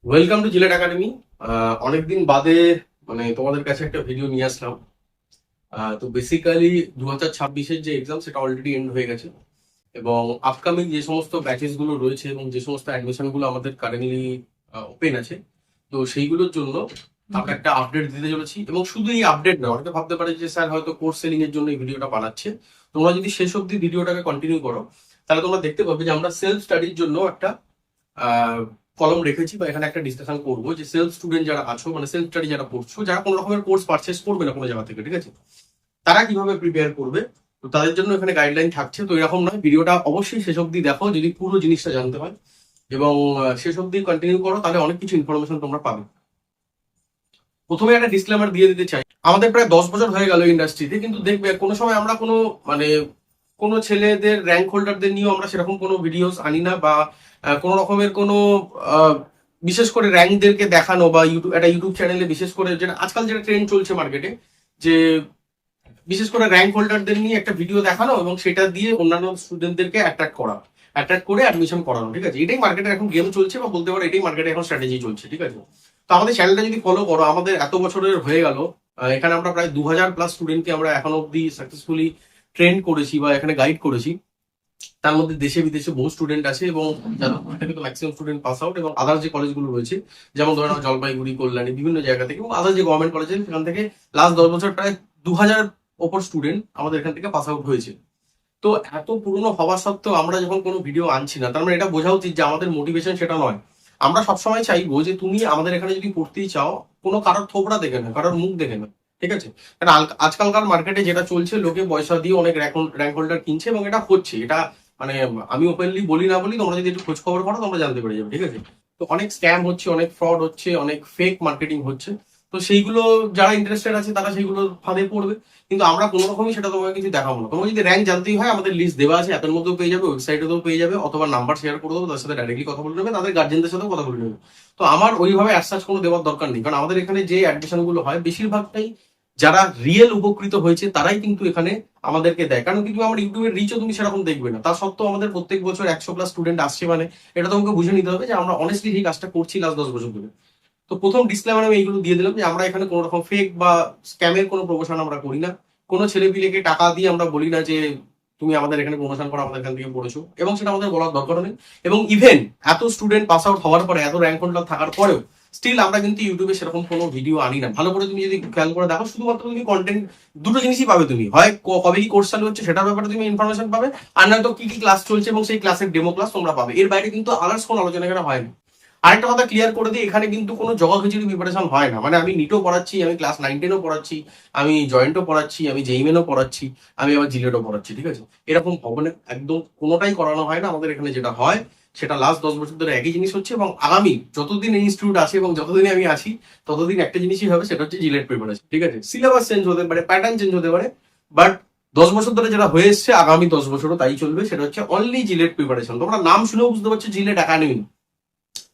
Welcome to JELET academy. অনেকদিন বাদে তোমাদের কাছে একটা ভিডিও নিয়ে আসলাম। তো বেসিক্যালি 2026-এর যে এক্সাম সেটা অলরেডি এন্ড হয়ে গেছে, এবং আপকামিং যে সমস্ত ব্যাচেস গুলো রয়েছে এবং যে সমস্ত অ্যাডমিশন গুলো আমাদের কারেন্টলি ওপেন আছে, তো সেইগুলোর জন্য আমরা একটা আপডেট দিতে চলেছি। এবং শুধু এই আপডেট না, অনেকে ভাবতে পারে যে স্যার হয়তো কোর্স সেলিং এর জন্য এই ভিডিওটা বানাচ্ছে। তোমরা যদি শেষ অব্দি ভিডিওটাকে কন্টিনিউ করো, তাহলে তোমরা দেখতে পাবে যে আমরা সেলফ স্টাডির জন্য একটা কলম রেখেছি, বা এখানে একটা ডিসকাশন করবো যে সেলফ স্টুডেন্ট যারা আছো, মানে সেলফ স্টাডি যারা পড়ছো, যারা কোনো রকমের কোর্স পারচেস করবে না কোনো জায়গা থেকে, ঠিক আছে, তারা কিভাবে প্রিপেয়ার করবে। তো তাদের জন্য এখানে গাইডলাইন থাকছে। তো এরকম নয়, ভিডিওটা অবশ্যই শেষ অব্দি দেখো যদি পুরো জিনিসটা জানতে হয়, এবং শেষ অব্দি কন্টিনিউ করো, তাহলে অনেক কিছু ইনফরমেশন তোমরা পাবে। প্রথমে একটা ডিসক্লেমার দিয়ে দিতে চাই, আমাদের প্রায় 10 বছর হয়ে গেল ইন্ডাস্ট্রিতে, কিন্তু দেখবে কোনো সময় আমরা কোনো মানে কোনো ছেলেদের র্যাঙ্ক হোল্ডারদের নিয়েও আমরা সেরকম কোনো ভিডিওস আনি না, বা কোনো রকমের কোনো আহ, বিশেষ করে র্যাঙ্কদেরকে দেখানো, বা একটা ইউটিউব চ্যানেলে বিশেষ করে যেটা আজকাল যেটা ট্রেন্ড চলছে মার্কেটে, যে বিশেষ করে র্যাঙ্ক হোল্ডারদের নিয়ে একটা ভিডিও দেখানো এবং সেটা দিয়ে অন্যান্য স্টুডেন্টদেরকে অ্যাট্রাক্ট করে অ্যাডমিশন করানো, ঠিক আছে। এটাই মার্কেটে এখন গেম চলছে, বা বলতে পারো এটাই মার্কেটে এখন স্ট্র্যাটেজি চলছে, ঠিক আছে। তো আমাদের চ্যানেলটা যদি ফলো করো, আমাদের এত বছরের হয়ে গেল, এখানে আমরা প্রায় 2000+ স্টুডেন্টকে আমরা এখন অব্দি সাকসেসফুলি ট্রেন করেছি বা এখানে গাইড করেছি। তার মধ্যে দেশে বিদেশে বহু স্টুডেন্ট আছে, এবং যারা ম্যাক্সিমাম স্টুডেন্ট পাস আউট, এবং আদার যে কলেজগুলো রয়েছে, যেমন ধরে নাও জলপাইগুড়ি, কল্যাণী, বিভিন্ন জায়গা থেকে, এবং আদার যে গভর্নমেন্ট কলেজ আছে সেখান থেকে লাস্ট 10 বছর প্রায় 2000 ওপর স্টুডেন্ট আমাদের এখান থেকে পাস আউট হয়েছে। তো এত পুরনো হওয়া সত্ত্বেও আমরা যখন কোনো ভিডিও আনছি না, তার মানে এটা বোঝা উচিত যে আমাদের মোটিভেশন সেটা নয়। আমরা সবসময় চাইবো যে তুমি আমাদের এখানে যদি পড়তেই চাও, কোনো কারোর থোবড়া দেখে না, কারোর মুখ দেখে না, ঠিক আছে। কারণ আজকালকার মার্কেটে যেটা চলছে, লোকে পয়সা দিয়ে অনেক র্যাঙ্ক হোল্ডার কিনছে, এবং এটা হচ্ছে, এটা মানে আমি ওপেনলি বলি না বলি, তোমরা যদি একটু খোঁজ খবর করো তোমরা জানতে পেরে যাবে, ঠিক আছে। তো অনেক স্ক্যাম হচ্ছে, অনেক ফ্রড হচ্ছে, অনেক ফেক মার্কেটিং হচ্ছে। তো সেইগুলো যারা ইন্টারেস্টেড আছে তারা সেইগুলো ফাঁদে পড়বে, কিন্তু আমরা কোনো রকমই সেটা তোমাকে কিছু দেখাবো না। তোমার যদি র্যাঙ্ক জানতেই হয়, আমাদের লিস্ট দেওয়া আছে, অ্যাপের মধ্যেও পেয়ে যাবে, ওয়েবসাইটেও পেয়ে যাবে, অথবা নাম্বার শেয়ার করে দেবো, তার সাথে ডাইরেক্টলি কথা বলে নেবে, তাদের গার্জেনদের সাথেও কথা বলে নেবে। তো আমার ওইভাবে অ্যাজ কোনো দেওয়ার দরকার নেই, কারণ আমাদের এখানে যে অ্যাডমিশন গুলো হয় বেশিরভাগটাই যারা রিয়েল উপকৃত হয়েছে তারাই কিন্তু এখানে আমাদেরকে দেয়। কারণ কিন্তু আমার ইউটিউবের রিচও তুমি সেরকম দেখবে না, তা সত্ত্বেও আমাদের প্রত্যেক বছর 100+ স্টুডেন্ট আসছে, মানে এটা তোমাকে বুঝে নিতে হবে যে আমরা অনেস্টলি এই কাজটা করছি লাস্ট 10 বছর ধরে। তো প্রথম ডিসক্লেমার আমি এইগুলো দিয়ে দিলাম যে আমরা এখানে কোনো রকম ফেক বা স্ক্যামের কোনো প্রমোশন আমরা করি না। কোনো ছেলেপিলেকে টাকা দিয়ে আমরা বলি না যে তুমি আমাদের এখানে প্রমোশন করো, আমাদের এখান থেকে পড়েছো, এবং সেটা আমাদের বলার দরকার নেই। এবং ইভেন এত স্টুডেন্ট পাস আউট হওয়ার পরে, এত র্যাঙ্ক হোল্ডার থাকার পরেও স্টিল আমরা কিন্তু ইউটিউবে সেরকম কোনো ভিডিও আনি না। ভালো করে তুমি যদি খেয়াল করে দেখো, শুধুমাত্র তুমি কন্টেন্ট দুটো জিনিসই পাবে তুমি, হয় কবে কি কোর্স চালু হচ্ছে সেটার ব্যাপারে তুমি ইনফরমেশন পাবে, আর নয়তো কি কি ক্লাস চলছে এবং সেই ক্লাসের ডেমো ক্লাস তোমরা পাবে। এর বাইরে কিন্তু আদার্স কোনো আলোচনা এখানে হয় না। আরেকটা কথা ক্লিয়ার করে দিই, এখানে কিন্তু কোনো জগা খিচুড়ি প্রিপারেশন হয় না। মানে আমি নিটও পড়াচ্ছি, আমি ক্লাস 9-10ও পড়াচ্ছি, আমি জয়েন্টও পড়াচ্ছি, আমি জেইমেনও পড়াচ্ছি, আমি আবার জিলেটও পড়াচ্ছি, ঠিক আছে। এরকম হবে না, একদম কোনোটাই করানো হয় না আমাদের এখানে। যেটা হয় সেটা লাস্ট 10 বছর ধরে একই জিনিস হচ্ছে, এবং আগামী যতদিন ইনস্টিটিউট আছে এবং যতদিন আমি আছি ততদিন একটা জিনিসই হবে, সেটা হচ্ছে জিলেট প্রিপারেশন, ঠিক আছে। সিলেবাস চেঞ্জ হতে পারে, প্যাটার্ন চেঞ্জ হতে পারে, বাট 10 বছর ধরে যেটা হয়ে এসছে আগামী 10 বছরও তাই চলবে, সেটা হচ্ছে অনলি জিলেট প্রিপারেশন। তোমরা নাম শুনেও বুঝতে পারছো জিলেট একাডেমি।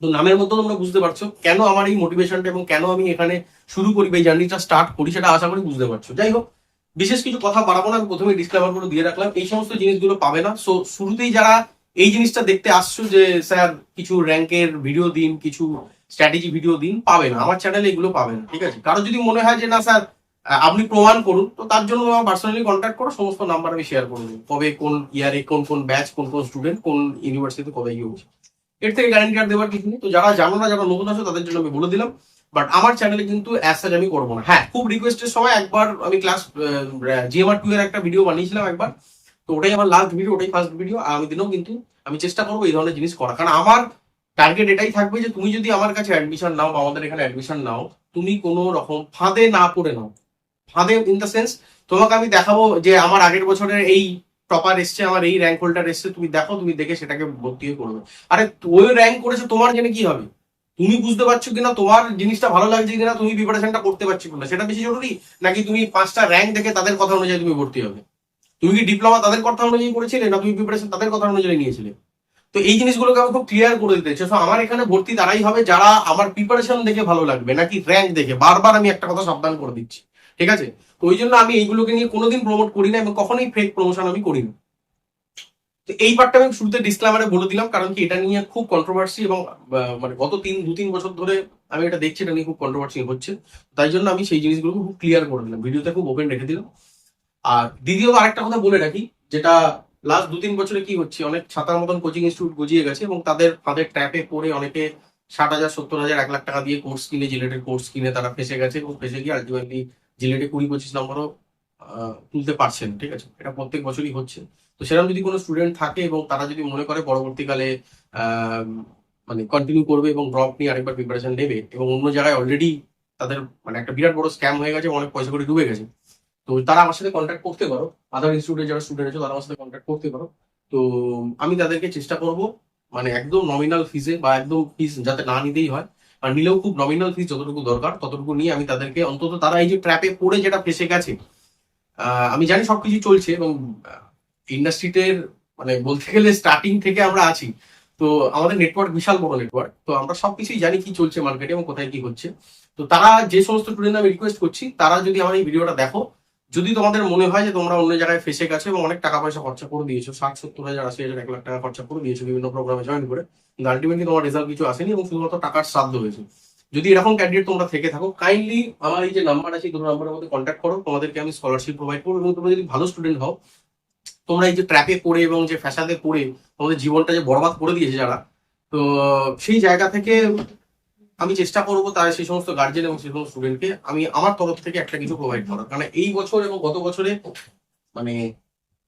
তো নামের মধ্যে তোমরা বুঝতে পারছো কেন আমার এই মোটিভেশনটা, এবং কেন আমি এখানে শুরু করি বা এই জার্নিটা স্টার্ট করি, সেটা আশা করি বুঝতে পারছো। যাই হোক, বিশেষ কিছু কথা বাড়াবো না, আমি প্রথমে ডিসক্লেমার গুলো দিয়ে রাখলাম, এই সমস্ত জিনিসগুলো পাবে না। সো শুরুতেই যারা এই জিনিসটা দেখতে আসছো যে স্যার কিছু র্যাঙ্কের ভিডিও দিন, কিছু স্ট্র্যাটেজি ভিডিও দিন, পাবে না আমার চ্যানেলে, এগুলো পাবে না, ঠিক আছে। কারো যদি মনে হয় যে না স্যার আপনি প্রমাণ করুন, তো তার জন্য আমার পার্সোনালি কন্ট্যাক্ট করো, সমস্ত নাম্বার আমি শেয়ার করে দেবো, কবে কোন ইয়ারে কোন কোন ব্যাচ, কোন কোন স্টুডেন্ট কোন ইউনিভার্সিটিতে কবে গিয়ে হচ্ছে। এর থেকে গ্যারান্টি কার্ড দেওয়ার কিছু নেই। তো যারা জানো না, যারা নতুন আছো, তাদের জন্য আমি বলে দিলাম। বাট আমার চ্যানেলে কিন্তু অ্যাজ সাচ আমি করবো না। হ্যাঁ, খুব রিকোয়েস্টের সময় একবার আমি ক্লাস GMR2 এর একটা ভিডিও বানিয়েছিলাম একবার, তো ওটাই আমার লাস্ট ভিডিও, ওটাই ফার্স্ট ভিডিও। আগামী দিনেও কিন্তু আমি চেষ্টা করবো এই ধরনের জিনিস করা, কারণ আমার টার্গেট এটাই থাকবে যে তুমি যদি আমার কাছে অ্যাডমিশন নাও বা আমাদের এখানে অ্যাডমিশন নাও, তুমি কোনো রকম ফাঁদে না পড়ে নাও। ফাঁদে ইন দ্য সেন্স, তোমাকে আমি দেখাবো যে আমার আগের বছরের এই টপার এসছে, আমার এই র্যাঙ্ক হোল্ডার এসছে, তুমি দেখো, তুমি দেখে সেটাকে ভর্তি হয়ে করবে। আরে ওই র্যাঙ্ক করেছে, তোমার জেনে কি হবে? তুমি বুঝতে পারছো কিনা, তোমার জিনিসটা ভালো লাগছে কিনা, তুমি প্রিপারেশনটা করতে পারছো কিনা, সেটা বেশি জরুরি, নাকি তুমি 5টা র্যাঙ্ক দেখে তাদের কথা অনুযায়ী তুমি ভর্তি হবে? তুমি কি ডিপ্লোমা তাদের কথা অনুযায়ী করেছিলে, না তুমি প্রিপারেশন তাদের কথা অনুযায়ী নিয়েছিলে? তো এই জিনিসগুলোকে আমি খুব ক্লিয়ার করে দিতে চাই। আমার এখানে ভর্তি তারাই হবে যারা আমার প্রিপারেশন দেখে ভালো লাগবে, নাকি র্যাঙ্ক দেখে। বারবার আমি একটা কথা সাবধান করে দিচ্ছি, ঠিক আছে। তো ওই জন্য আমি এইগুলোকে নিয়ে কোনোদিন প্রমোট করি না, এবং কখনোই ফেক প্রমোশন আমি করি না। তো তো এই পার্টটা আমি শুরুতে ডিসক্লেমারে বলে দিলাম, কারণ কি এটা নিয়ে খুব কন্ট্রোভার্সি এবং মানে গত 2-3 বছর ধরে আমি এটা দেখছি, এটা নিয়ে খুব কন্ট্রোভার্সি হচ্ছে। তাই জন্য আমি সেই জিনিসগুলো খুব ক্লিয়ার করে দিলাম, ভিডিওতে খুব ওপেন রেখে দিলাম। আর দ্বিতীয়ত আরেকটা কথা বলে রাখি, যেটা লাস্ট 2-3 বছরে কি হচ্ছে, অনেক ছাতার মতন কোচিং ইনস্টিটিউট গজিয়ে গেছে এবং তাদের ফাঁদের ট্র্যাপে পড়ে অনেকে 60,000, 70,000, 1 লাখ টাকা দিয়ে কোর্স কিনে, জিলেটের কোর্স কিনে তারা ফেসে গেছে এবং ফেসে গিয়ে আলটিমেটলি জিলেটে 20-25 নম্বরও তুলতে পারছেন। ঠিক আছে, এটা প্রত্যেক বছরই হচ্ছে। তো সেরকম যদি কোনো স্টুডেন্ট থাকে এবং তারা যদি মনে করে পরবর্তীকালে আহ, মানে কন্টিনিউ করবে এবং ড্রপ নিয়ে আরেকবার প্রিপারেশন নেবে এবং অন্য জায়গায় অলরেডি তাদের মানে একটা বিরাট বড় স্ক্যাম হয়ে গেছে, অনেক পয়সা করে ডুবে গেছে, তো তারা আমার সাথে কন্ট্যাক্ট করতে পারো। আদার ইনস্টিটিউটে যারা স্টুডেন্ট আছে তারা আমার সাথে কন্ট্যাক্ট করতে পারো। তো আমি তাদেরকে চেষ্টা করব মানে একদম নমিনাল ফিজে বা একদম ফিজ যাতে না নিতেই হয়, আর নিলেও খুব নমিনাল ফিজ যতটুকু দরকার ততটুকু নিয়ে আমি তাদেরকে অন্তত তারা এই যে ট্র্যাপে পড়ে যেটা ফেসে গেছে, আমি জানি সবকিছু চলছে এবং ইন্ডাস্ট্রিতে মানে বলতে গেলে স্টার্টিং থেকে আমরা আছি, তো আমাদের নেটওয়ার্ক বিশাল বড় নেটওয়ার্ক, তো আমরা সবকিছুই জানি কি চলছে মার্কেটে এবং কোথায় কি হচ্ছে। তো তারা যে সমস্ত স্টুডেন্ট আমি রিকোয়েস্ট করছি, তারা যদি আমার এই ভিডিওটা দেখো, যদি তোমাদের মনে হয় যে তোমরা অন্য জায়গায় ফেসে গেছো এবং অনেক টাকা পয়সা খরচা করে দিয়েছো, 60-70,000, 80,000, 1 লাখ টাকা খরচা করে দিয়েছো বিভিন্ন প্রোগ্রামে জয়েন করে, কিন্তু আলটিমেটলি তোমার রেজাল্ট কিছু আসেনি এবং শুধুমাত্র টাকার শ্রাদ্ধ হয়েছে, যদি এরকম ক্যান্ডিডেট তোমরা থেকে থাকো, কাইন্ডলি আমার এই যে নাম্বার আছে এই দুটো নাম্বারের মধ্যে কন্ট্যাক্ট করো, তোমাদেরকে আমি স্কলারশিপ প্রোভাইড করবো এবং তোমরা যদি ভালো স্টুডেন্ট হও, তোমরা এই যে ট্র্যাপে পড়ে এবং যে ফ্যাসাদে পড়ে তোমাদের জীবনটা যে বরবাদ করে দিয়েছে যারা, তো সেই জায়গা থেকে আমি চেষ্টা করবো তার সেই সমস্ত গার্জেন এবং সেই সমস্ত স্টুডেন্টকে আমি আমার তরফ থেকে একটা কিছু প্রোভাইড করার, কারণ এই বছর এবং গত বছরে মানে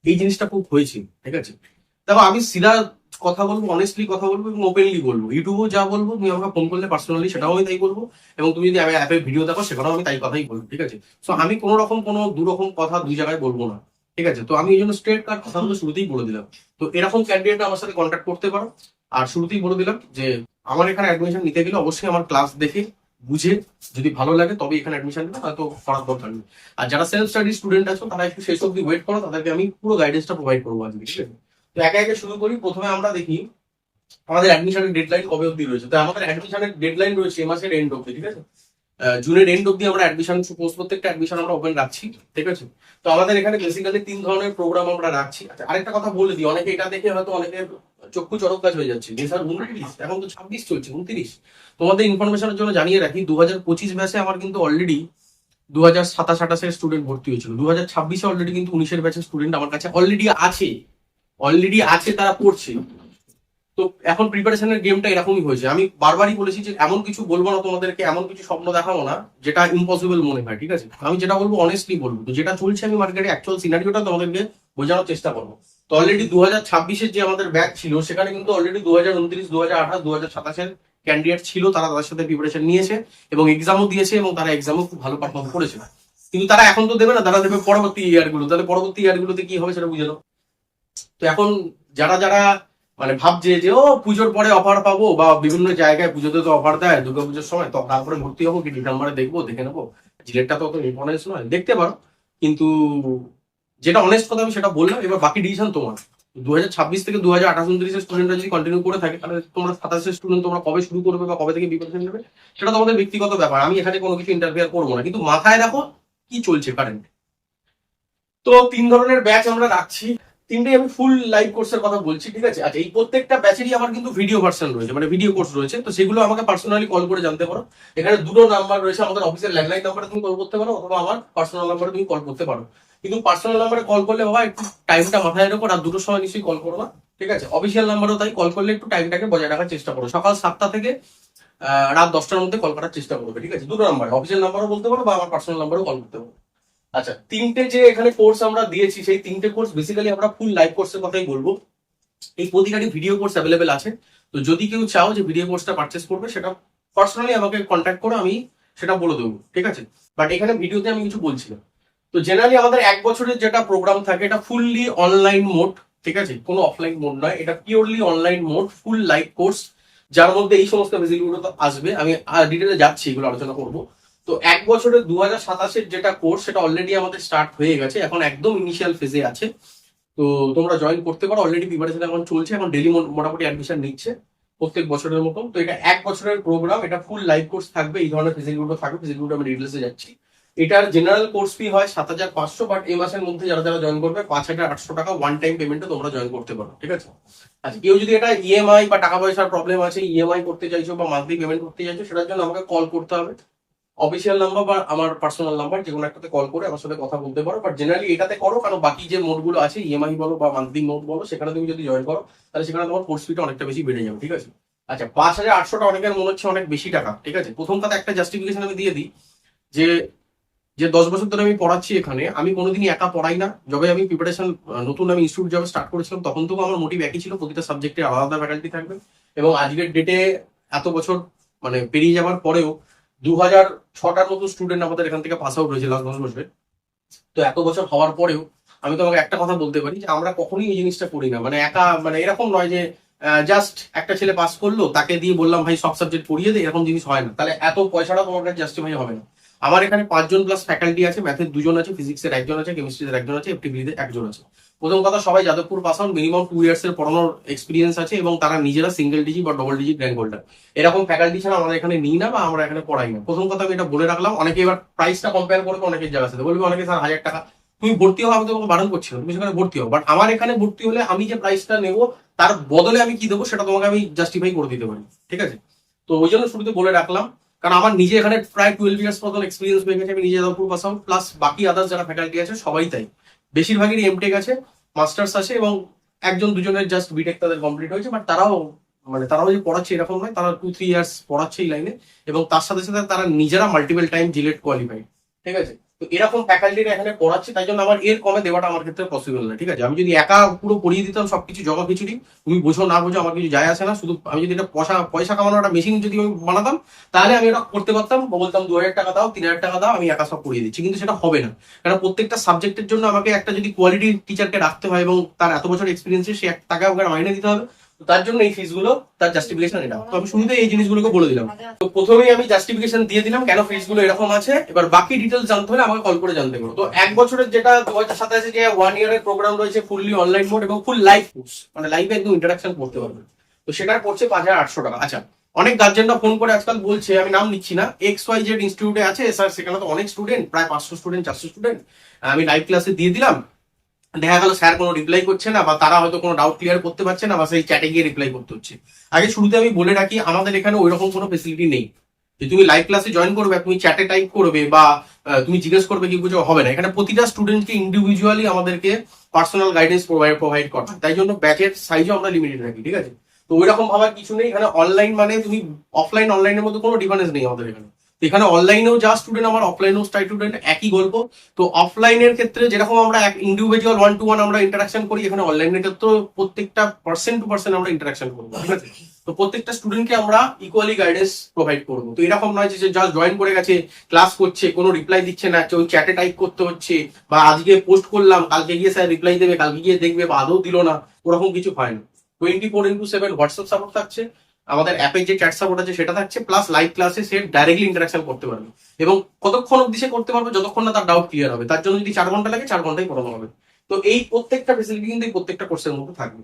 এই জিনিসটা খুব হয়েছে। ঠিক আছে, দেখো আমি সিধা কথা বলবো, অনেস্টলি কথা বলবো এবং ওপেনলি বলবো, ইউটিউবেও যা বলবো তুমি আমাকে ফোন করলে পার্সোনালি সেটাও আমি তাই বলবো, এবং তুমি যদি আমি অ্যাপে ভিডিও দেখো সেখানেও আমি তাই কথাই বলবো। ঠিক আছে, সো আমি কোনো রকম কোনো দুরকম কথা দুই জায়গায় বলবো না। ঠিক আছে, তো আমি এই জন্য স্ট্রেট কাট কথাগুলো শুরুতেই বলে দিলাম। তো এরকম ক্যান্ডিডেট আমার সাথে কন্ট্যাক্ট করতে পারো। আর শুরুতেই বলে দিলাম যে আমার এখানে অ্যাডমিশন নিতে গেলে অবশ্যই আমার ক্লাস দেখে বুঝে যদি ভালো লাগে তবে এখানে অ্যাডমিশন নেবে, হয়তো করার দরকার নেই। আর যারা সেলফ স্টাডি স্টুডেন্ট আছো তারা একটু শেষ অব্দি ওয়েট করো, তাদেরকে আমি পুরো গাইডেন্সটা প্রোভাইড করবো আজকে। ঠিক আছে, তো একে একে শুরু করি। প্রথমে আমরা দেখি আমাদের অ্যাডমিশনের ডেডলাইন কবে অবধি রয়েছে। তো আমাদের অ্যাডমিশনের ডেডলাইন রয়েছে এই মাসের এন্ড অবধি। ঠিক আছে, জুনের এন্ড অবধি আমরা অ্যাডমিশন প্রত্যেকটা অ্যাডমিশন আমরা ওপেন রাখছি। ঠিক আছে, তো আমাদের এখানে বেসিক্যালি 3 ধরনের প্রোগ্রাম আমরা রাখছি। আচ্ছা, আরেকটা কথা বলে দিই, অনেকে এটা দেখে হয়তো অনেকের চক্ষু চড়ক গাছ হয়ে যাচ্ছে যে স্যার 29, এখন তো 26 চলছে, 29। তোমাদের ইনফরমেশনের জন্য জানিয়ে রাখি 2025 ব্যাচে আমার কিন্তু অলরেডি 2027-28-এর স্টুডেন্ট ভর্তি হয়েছিল, 2026-এ অলরেডি কিন্তু 19-এর ব্যাচের স্টুডেন্ট আমার কাছে অলরেডি আছে, তারা পড়ছে। তো এখন প্রিপারেশনের গেমটা এরকমই হয়েছে। আমি বারবারই বলেছি যে এমন কিছু বলবো না তোমাদেরকে, এমন কিছু স্বপ্ন দেখাবো না যেটা ইম্পসিবল মনে হয়। ঠিক আছে, আমি যেটা বলবো অনেস্টলি বলবো, তো যেটা চলছে আমি মার্কেটে অ্যাকচুয়াল সিনারিওটা তোমাদেরকে বোঝানোর চেষ্টা করবো। তো অলরেডি 2026-এর যে আমাদের ব্যাচ ছিল সেখানে কিন্তু অলরেডি 2029, 2028, 2027-এর ক্যান্ডিডেট ছিল, তারা তাদের সাথে প্রিপারেশন নিয়েছে এবং এক্সামও দিয়েছে এবং তারা এক্সামও খুব ভালো পারফর্ম করেছে। কিন্তু তারা এখন তো দেবে না, তারা দেবে পরবর্তী ইয়ারগুলো। তাহলে পরবর্তী ইয়ারগুলোতে কি হবে সেটা বুঝে নাও। তো এখন যারা যারা মানে ভাবছে যে ও পুজোর পরে অফার পাবো, বা বিভিন্ন জায়গায় পুজোতে তো অফার দেয় দুর্গাপুজোর সময়, তো তারপরে ভর্তি হবো কি ডিসেম্বরে দেখবো, দেখে নেবো, জিলেটটা তো অত ইম্পর্টেন্স নয়, দেখতে পারো। কিন্তু যেটা অনেস্ট কথা আমি সেটা বললাম, এবার বাকি ডিসিশন তোমার। 2026 থেকে 2028-29-এর স্টুডেন্টরা যদি কন্টিনিউ করে থাকে, তাহলে তোমরা 27-এর স্টুডেন্ট তোমরা কবে শুরু করবে বা কবে থেকে প্রিপারেশন নেবে সেটা তোমাদের ব্যক্তিগত ব্যাপার, আমি এখানে কোনো কিছু ইন্টারফেয়ার করবো না। কিন্তু মাথায় রাখো কি চলছে কারেন্ট। তো 3 ধরনের ব্যাচ আমরা রাখছি, তিনটেই আমি ফুল লাইভ কোর্সের কথা বলছি। ঠিক আছে, আচ্ছা এই প্রত্যেকটা ব্যাচেরই আমার কিন্তু ভিডিও ভার্সন রয়েছে, মানে ভিডিও কোর্স রয়েছে, তো সেগুলো আমাকে পার্সোনালি কল করে জানতে পারো। এখানে দুটো নাম্বার রয়েছে, আমাদের অফিসের ল্যান্ডলাইন নাম্বারে তুমি কল করতে পারো অথবা আমার পার্সোনাল নাম্বারে তুমি কল করতে পারো। কিন্তু পার্সোনাল নাম্বারে কল করলে বাবা একটু টাইমটা মাথায় রেখো, আর দুটোর সময় নিশ্চয়ই কল করো না। ঠিক আছে, অফিসিয়াল নাম্বারও তাই, কল করলে একটু টাইমটাকে বজায় রাখার চেষ্টা করো, সকাল 7টা থেকে রাত 10টার মধ্যে কল করার চেষ্টা করবে। ঠিক আছে, দুটো নাম্বারে অফিসিয়াল নাম্বারও বলতে পারো বা আমার পার্সোনাল নাম্বারও কল করতে পারো। আচ্ছা, তিনটে যে এখানে কোর্স আমরা দিয়েছি সেই তিনটে কোর্স বেসিক্যালি আমরা ফুল লাইভ কোর্সের কথাই বলবো। এই প্রতিটারই ভিডিও কোর্স অ্যাভেলেবেল আছে, তো যদি কেউ চাও যে ভিডিও কোর্সটা পারচেস করবে সেটা পার্সোনালি আমাকে কন্ট্যাক্ট করো, আমি সেটা বলে দেবো। ঠিক আছে, বাট এখানে ভিডিওতে আমি কিছু বলছি না। তো জেনারেলি আমাদের 1 বছরের যেটা প্রোগ্রাম থাকে এটা ফুললি অনলাইন মোড। ঠিক আছে, কোনো অফলাইন মোড নয়, এটা পিওরলি অনলাইন মোড, ফুল লাইভ কোর্স, যার মধ্যে এই সমস্ত ফেসিলিটিগুলো তো আসবে। আমি ডিটেলে যাচ্ছি, এগুলো আলোচনা করবো। তো 1 বছরের 2027-এর যেটা কোর্স সেটা অলরেডি আমাদের স্টার্ট হয়ে গেছে, এখন একদম ইনিশিয়াল ফেজে আছে। তো তোমরা জয়েন করতে পারো, অলরেডি প্রিপারেশন এখন চলছে, এখন ডেলি মোটামুটি অ্যাডমিশন নিচ্ছে প্রত্যেক বছরের মতন। তো এটা 1 বছরের প্রোগ্রাম, এটা ফুল লাইভ কোর্স থাকবে, এই ধরনের ফেসিলিটিগুলো থাকবে, ফেসিলিটিগুলো আমি ডিটেলসে যাচ্ছি। এটার জেনারেল কোর্স ফি হয় 7,500, বাট এই মাসের মধ্যে যারা যারা জয়েন করবে 5,800 টাকা ওয়ান টাইম পেমেন্টে তোমরা জয়েন করতে পারো, ঠিক আছে। আচ্ছা, কেউ যদি এটা ইএমআই বা টাকা পয়সার প্রবলেম আছে, ইএমআই করতে চাইছো বা মান্থলি পেমেন্ট করতে চাইছো, সেটার জন্য আমাকে কল করতে হবে। অফিসিয়াল নাম্বার বা আমার পার্সোনাল নাম্বার যে কোনো একটাতে কল করে আমার সাথে কথা বলতে পারো, বাট জেনারেলি এটাতে করো, কারণ বাকি যে মোডগুলো আছে ইএমআই বলো বা মান্থলি মোড বলো, সেখানে তুমি যদি জয়েন করো তাহলে সেখানে তোমার কোর্স ফিটা অনেকটা বেশি বেড়ে যাবে, ঠিক আছে। আচ্ছা, 5,800 অনেকের মনে হচ্ছে অনেক বেশি টাকা, ঠিক আছে। প্রথম কথা একটা জাস্টিফিকেশন আমি দিয়ে দিই, যে যে 10 বছর ধরে আমি পড়াচ্ছি এখানে, আমি কোনোদিনই একা পড়াই না। যবে আমি প্রিপারেশন নতুন আমি ইনস্টিটিউট জবে স্টার্ট করেছিলাম, তখন থেকে আমার মোটিভ একই ছিল, প্রতিটা সাবজেক্টে আলাদা আলাদা ফ্যাকাল্টি থাকবে। এবং আজকের ডেটে এত বছর মানে পেরিয়ে যাওয়ার পরেও 2006টার মতো স্টুডেন্ট আমাদের এখান থেকে পাস আউট হয়েছে লাস্ট 10 বছরে। তো এত বছর হওয়ার পরেও আমি তোমাকে একটা কথা বলতে পারি যে আমরা কখনোই এই জিনিসটা করি না, মানে একা, মানে এরকম নয় যে জাস্ট একটা ছেলে পাস করলো তাকে দিয়ে বললাম ভাই সব সাবজেক্ট পড়িয়ে দে, এরকম জিনিস হয় না। তাহলে এত পয়সাটা তোমার কাছে জাস্টিফাই হবে না। আমার এখানে 5 জন প্লাস ফ্যাকাল্টি আছে, ম্যাথের 2 জন আছে, ফিজিক্সের 1 জন আছে, কেমিস্ট্রির 1 জন আছে, এফটিভিতে 1 জন আছে। প্রথম কথা, সবাই Jadavpur pass out, minimum 2 years এর পড়ানোর এক্সপিরিয়েন্স আছে এবং তারা নিজেরা সিঙ্গেল ডিজিট বা ডবল ডিজিট র্যাঙ্ক হোল্ডার। এরকম ফ্যাকাল্টি ছাড়া আমরা এখানে নিই না বা আমরা এখানে পড়াই না। প্রথম কথা আমি এটা বলে রাখলাম। অনেকে এবার প্রাইসটা কম্পেয়ার করবে অনেকের জায়গা সাথে, বলবে অনেকে স্যার 1,000 টাকা, তুমি ভর্তি হও, আমি তোমাকে বারণ করছি না, তুমি সেখানে ভর্তি হও, বাট আমার এখানে ভর্তি হলে আমি যে প্রাইসটা নেবো তার বদলে আমি কি দেবো সেটা তোমাকে আমি জাস্টিফাই করে দিতে পারি, ঠিক আছে। তো ওই জন্য শুরুতে বলে রাখলাম, কারণ আমার নিজে এখানে প্রায় 12 ইয়ার্স মতো এক্সপিরিয়েন্স হয়ে গেছে। আমি নিজে যাদবপুর পাস আউট, প্লাস বাকি আদার্স যারা ফ্যাকাল্টি আছে সবাই তাই। বেশিরভাগেরই এমটেক আছে, মাস্টার্স আছে, এবং 1 জন 2 জনের জাস্ট বিটেক তাদের কমপ্লিট হয়েছে, বাট তারাও মানে তারাও যে পড়াচ্ছে এরকম নয়, তারা 2-3 ইয়ার্স পড়াচ্ছে এই লাইনে, এবং তার সাথে সাথে তারা নিজেরা মাল্টিপল টাইম জিলেট কোয়ালিফাইড, ঠিক আছে। তো এরকম ফ্যাকাল্টিরা এখানে পড়াচ্ছে, তাই জন্য আমার এর কমে দেওয়াটা আমার ক্ষেত্রে পসিবল না, ঠিক আছে। আমি যদি একা পুরো পড়িয়ে দিতাম সবকিছু জগা খিচুড়ি, তুমি বোঝো না বোঝো আমার কিছু যায় আসে না, শুধু আমি যদি এটা পয়সা পয়সা কামানোর একটা মেশিন যদি আমি বানাতাম, তাহলে আমি এটা করতে পারতাম, বলতাম 2,000 টাকা দাও, 3,000 টাকা দাও, আমি একা সব পড়িয়ে দিচ্ছি। কিন্তু সেটা হবে না, কারণ প্রত্যেকটা সাবজেক্টের জন্য আমাকে একটা যদি কোয়ালিটি টিচারকে রাখতে হয় এবং তার এত বছর এক্সপিরিয়েন্সে সে টাকা ওকে মাইনে দিতে হবে, তো তার জন্য এই ফিসগুলো, তার জাস্টিফিকেশন এটা। তো আমি শুরুতে এই জিনিসগুলোকে বলে দিলাম। তো প্রথমেই আমি জাস্টিফিকেশন দিয়ে দিলাম কেন ফিসগুলো এরকম আছে। এবার বাকি ডিটেলস জানতে হলে আমাকে কল করে জানতে পারো। তো 1 বছরের যেটা 2027 যে 1 ইয়ারের প্রোগ্রাম রয়েছে, ফুললি অনলাইন মোড এবং ফুল লাইভ কোর্স, মানে লাইভে একদম ইন্টারাকশন করতে পারবে। তো সেটার পড়ছে 5,800 টাকা। আচ্ছা, অনেক গার্জেনরা ফোন করে আজকাল বলছে, আমি নাম নিচ্ছি না, XYZ ইনস্টিটিউটে আছে স্যার, সেখানে তো অনেক স্টুডেন্ট, প্রায় 500 স্টুডেন্ট 400 স্টুডেন্ট, আমি লাইভ ক্লাসে দিয়ে দিলাম, দেখা গেল স্যার কোনো রিপ্লাই করছে না, বা তারা হয়তো কোনো ডাউট ক্লিয়ার করতে পারছে না, বা সেই চ্যাটে গিয়ে রিপ্লাই করতে হচ্ছে। আগে শুরুতে আমি বলে রাখি, আমাদের এখানে ওইরকম কোনো ফেসিলিটি নেই যে তুমি লাইভ ক্লাসে জয়েন করবে, তুমি চ্যাটে টাইপ করবে বা তুমি জিজ্ঞেস করবে কি বুঝো, হবে না। এখানে প্রতিটা স্টুডেন্টকে ইন্ডিভিজুয়ালি আমাদেরকে পার্সোনাল গাইডেন্স প্রোভাইড করা হয়, তাই জন্য ব্যাচের সাইজও আমরা লিমিটেড রাখি, ঠিক আছে। তো ওইরকম ভাবার কিছু নেই এখানে। অনলাইন মানে তুমি অফলাইন অনলাইনের মধ্যে কোনো ডিফারেন্স নেই আমাদের এখানে। তো এখানে অনলাইনেও যা স্টুডেন্ট, আমার অফলাইনেও স্টুডেন্ট, একই গল্প। তো অফলাইনের ক্ষেত্রে যেরকম আমরা ইন্ডিভিজুয়াল 1-to-1 আমরা ইন্টারাকশন করি, এখানে অনলাইনের ক্ষেত্রে প্রত্যেকটা পার্সন টু পার্সন আমরা ইন্টারাকশন করবো, ঠিক আছে। তো প্রত্যেকটা স্টুডেন্টকে আমরা ইকুয়ালি গাইডেন্স প্রোভাইড করবো। তো এরকম নয় যে জাস্ট জয়েন করে গেছে, ক্লাস করছে, কোনো রিপ্লাই দিচ্ছে না, ওই চ্যাটে টাইপ করতে হচ্ছে, বা আজকে পোস্ট করলাম কালকে গিয়ে স্যার রিপ্লাই দেবে, কালকে গিয়ে দেখবে বা আদৌ দিল না, ওরকম কিছু হয় না। 24/7 হোয়াটসঅ্যাপ সাপোর্ট থাকছে, আমাদের অ্যাপের যে চ্যাট সাপোর্ট আছে সেটা থাকছে, প্লাস লাইভ ক্লাসে সে ডাইরেক্টলি ইন্টারাকশন করতে পারবে, এবং কতক্ষণ অব্দি সে করতে পারবে, যতক্ষণ না তার ডাউট ক্লিয়ার হবে। তার জন্য যদি 4 ঘন্টা লাগে 4 ঘন্টাই পড়ানো হবে। তো এই প্রত্যেকটা ফেসিলিটি কিন্তু এই প্রত্যেকটা কোর্সের মধ্যে থাকবে।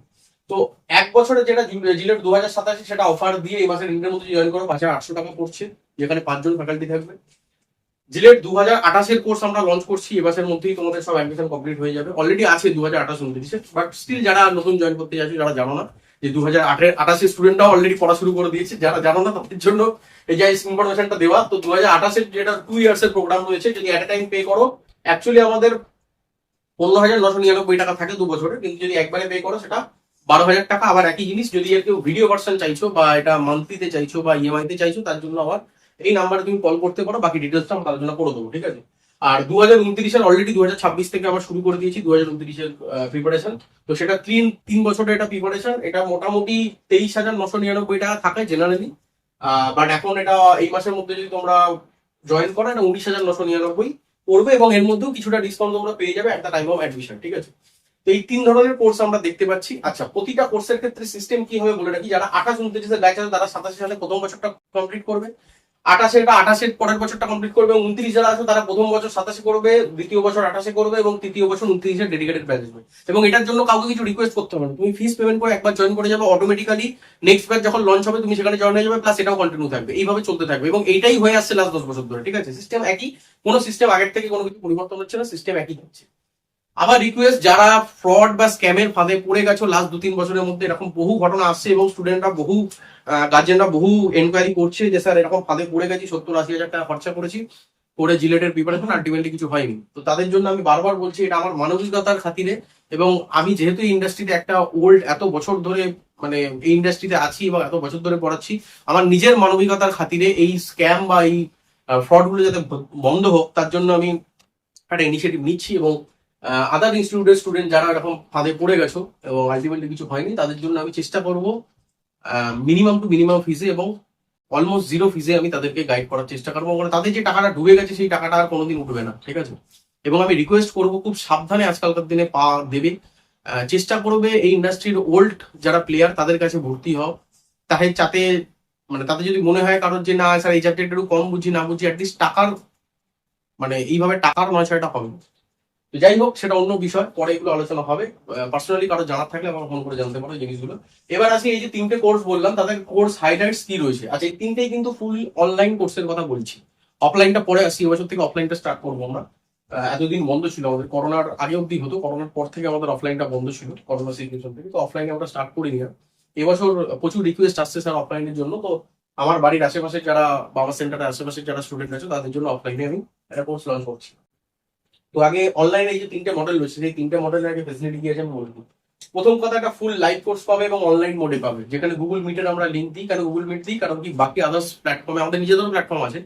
তো 1 বছরের যেটা জিলেট 2027 সেটা অফার দিয়ে এই মাসের এন্ডের মধ্যে জয়েন করো, 5,800 টাকা পড়ছে, যেখানে 5 জন ফ্যাকাল্টি থাকবে। জিলেট 2028 কোর্স আমরা লঞ্চ করছি, এ মাসের মধ্যেই তোমাদের সব অ্যাডমিশন কমপ্লিট হয়ে যাবে। অলরেডি আছে 2028-29, বাট স্টিল যারা নতুন জয়েন করতে যাচ্ছে, যারা জানো না যে 2028 স্টুডেন্টরাও অলরেডি পড়া শুরু করে দিয়েছে, যারা জানো না তাদের জন্য এই যে ইনফরমেশনটা দেওয়া। তো 2028 যেটা 2 ইয়ার্স এর প্রোগ্রাম রয়েছে, যদি এট এ টাইম পে করো, অ্যাকচুয়ালি আমাদের 15,999 টাকা থাকে 2 বছরে, কিন্তু যদি একবারে পে করো সেটা 12,000 টাকা। আবার একই জিনিস যদি এর কেউ ভিডিও ভার্সন চাইছো বা এটা মান্থলিতে চাইছো বা ইএমআই তে চাইছো, তার জন্য আবার এই নাম্বারে তুমি কল করতে পারো, বাকি ডিটেলসটা আমরা আলোচনা করে দেবো, ঠিক আছে। আর 2029 অলরেডি 2026 থেকে আমরা শুরু করে দিয়েছি 2029 প্রিপারেশন। তো সেটা 3 বছরের এটা প্রিপারেশন। এটা মোটামুটি 23,999 টাকা থাকে জেনারেলি, বাট এখন এটা এই মাসের মধ্যে যদি তোমরা জয়েন করো, এটা 19,999 পড়বে, এবং এর মধ্যেও কিছুটা ডিসকাউন্ট তোমরা পেয়ে যাবে at the time of admission, ঠিক আছে। তো এই 3 ধরনের কোর্স আমরা দেখতে পাচ্ছি। আচ্ছা, প্রতিটা কোর্সের ক্ষেত্রে সিস্টেম কি হবে বলে রাখি, যারা 28-29 ব্যাচ আছে তারা 27 সালে প্রথম বছরটা কমপ্লিট করবে, 28 পরের বছরটা কমপ্লিট করবে, 29 যারা আছে তারা প্রথম বছর 27 করবে, দ্বিতীয় বছর 28 করবে এবং তৃতীয় বছর 29 ডেডিকেটেড ব্যাচ আসবে। এবং এটার জন্য কাউকে কিছু রিকোয়েস্ট করতে হবে না, তুমি ফিস পেমেন্ট করে একবার জয়েন করে যাবে, অটোমেটিক্যালি নেক্সট ব্যাচ যখন লঞ্চ হবে তুমি সেখানে জয়েন হয়ে যাবে, প্লাস এটাও কন্টিনিউ থাকবে, এইভাবে চলতে থাকবে। এবং এইটাই হয়ে আসছে লাস্ট 10 বছর ধরে, ঠিক আছে? সিস্টেম একই, কোনো সিস্টেম আগের থেকে কোনো কিছু পরিবর্তন হচ্ছে না, সিস্টেম একই থাকছে। আমার রিকোয়েস্ট, যারা ফ্রড বা স্ক্যামের ফাঁদে পড়ে গেছো লাস্ট 2-3 বছরের মধ্যে, এরকম বহু ঘটনা আসছে এবং স্টুডেন্টরা বহু গার্জেনরা বহু এনকোয়ারি করছে যে স্যার এরকম ফাঁদে পড়ে গেছি, 70-80 হাজার টাকা খরচা করেছি করে জিলেটের প্রিপারেশন, আলটিমেটলি কিছু হয়নি। তো তাদের জন্য আমি বারবার বলছি এটা আমার মানবিকতার খাতিরে, এবং আমি যেহেতু এই ইন্ডাস্ট্রিতে একটা ওল্ড, এত বছর ধরে মানে এই ইন্ডাস্ট্রিতে আছি এবং এত বছর ধরে পড়াচ্ছি, আমার নিজের মানবিকতার খাতিরে এই স্ক্যাম বা এই ফ্রড গুলো যাতে বন্ধ হোক তার জন্য আমি একটা ইনিশিয়েটিভ নিচ্ছি। এবং আদার ইনস্টিটিউটের স্টুডেন্ট যারা এরকম ফাঁদে পড়ে গেছো এবং আলটিমেটলি কিছু হয়নি, তাদের জন্য আমি চেষ্টা করব মিনিমাম টু মিনিমাম ফিজে এবং অলমোস্ট জিরো ফিজে আমি তাদেরকে গাইড করার চেষ্টা করবো। কারণ তাদের যে টাকাটা ডুবে গেছে সেই টাকাটা আর কোনোদিন উঠবে না, ঠিক আছে? এবং আমি রিকোয়েস্ট করবো খুব সাবধানে আজকালকার দিনে পা দেবে, চেষ্টা করবে এই ইন্ডাস্ট্রির ওল্ড যারা প্লেয়ার তাদের কাছে ভর্তি হও, তাদের যাতে মানে তাদের যদি মনে হয় কারণ যে না স্যার এই চ্যাপ্টারটা একটু কম বুঝি না বুঝি, অ্যাটলিস্ট টাকার মানে এইভাবে টাকার নয় ছয়টা হবে। তো যাই হোক, সেটা অন্য বিষয়, পরে এগুলো আলোচনা হবে। পার্সোনালি কারো জানার থাকলে আমার ফোন করে জানতে পারো এই জিনিসগুলো। এবার আসি, এই যে 3টে কোর্স বললাম তাদের কোর্স হাইলাইটস কি রয়েছে। আচ্ছা, এই 3টেই কিন্তু ফুল অনলাইন কোর্সের কথা বলছি, অফলাইনটা পরে আসি, এবছর থেকে অফলাইনটা স্টার্ট করবো আমরা। এতদিন বন্ধ ছিল আমাদের, করোনার আগে অব্দি হতো, করোনার পর থেকে আমাদের অফলাইনটা বন্ধ ছিল, করোনা সিচুয়েশন থেকে, তো অফলাইনে আমরা স্টার্ট করিনি। এবছর প্রচুর রিকোয়েস্ট আসছে স্যার অফলাইনের জন্য, তো আমার বাড়ির আশেপাশে যারা বা আমার সেন্টারের আশেপাশে যারা স্টুডেন্ট আছে তাদের জন্য অফলাইনে আমি একটা কোর্স লঞ্চ করছি। তো আগে অনলাইনে এই যে 3টে মডেল রয়েছে, সেই 3টে মডেলের আগে ফেসিলিটি কি আছে আমি বলবো। প্রথম কথা, একটা ফুল লাইভ কোর্স পাবে এবং অনলাইন মোডে পাবে, যেখানে গুগল মিটের আমরা লিঙ্ক দিই। কেন গুগল মিট দিই? কারণ কি বাকি আদার্স প্ল্যাটফর্মে আমাদের নিজেদেরও প্ল্যাটফর্ম আছে,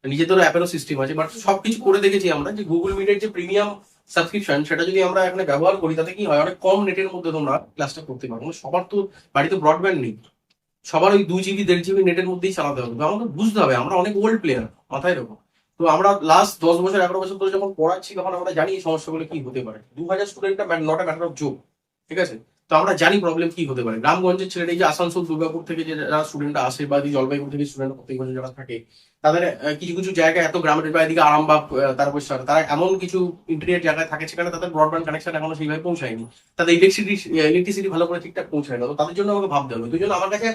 নিজেদেরও অ্যাপেরও সিস্টেম আছে, বাট সবকিছু করে দেখেছি আমরা যে গুগল মিটের যে প্রিমিয়াম সাবস্ক্রিপশন সেটা যদি আমরা এখানে ব্যবহার করি তাতে কি হয়, অনেক কম নেটের মধ্যে তোমরা ক্লাসটা করতে পারো। সবার তো বাড়িতে ব্রডব্যান্ড নেই, সবার ওই 2 GB 1.5 GB নেটের মধ্যেই চালাতে হবে। তো আমাদের বুঝতে হবে আমরা অনেক ওল্ড প্লেয়ার, মাথায় রাখো। তো আমরা লাস্ট 10 বছর 11 বছর ধরে যখন পড়াচ্ছি তখন আমরা জানি এই সমস্যাগুলো কি হতে পারে। 2000 স্টুডেন্টটা not a matter of joke, ঠিক আছে? তো আমরা জানি প্রবলেম কি হতে পারে। গ্রামগঞ্জের ছেলেরা, এই যে আসানসোল দুর্গাপুর থেকে যে যারা স্টুডেন্টরা আসে বা জলপাইগুড়ি থেকে স্টুডেন্ট প্রত্যেক বছর যারা থাকে, তাদের কিছু কিছু জায়গায় এত গ্রামের বা এদিকে আরামবাগ, তারপর তারা এমন কিছু ইন্টেরিয়ার জায়গায় থাকে সেখানে তাদের ব্রডব্যান্ড কানেকশন এখনো সেইভাবে পৌঁছায়নি, তাদের ইলেকট্রিসিটি ভালো করে ঠিকঠাক পৌঁছায় না। তো তাদের জন্য আমাকে ভাবতে হবে। ওই জন্য আমার কাছে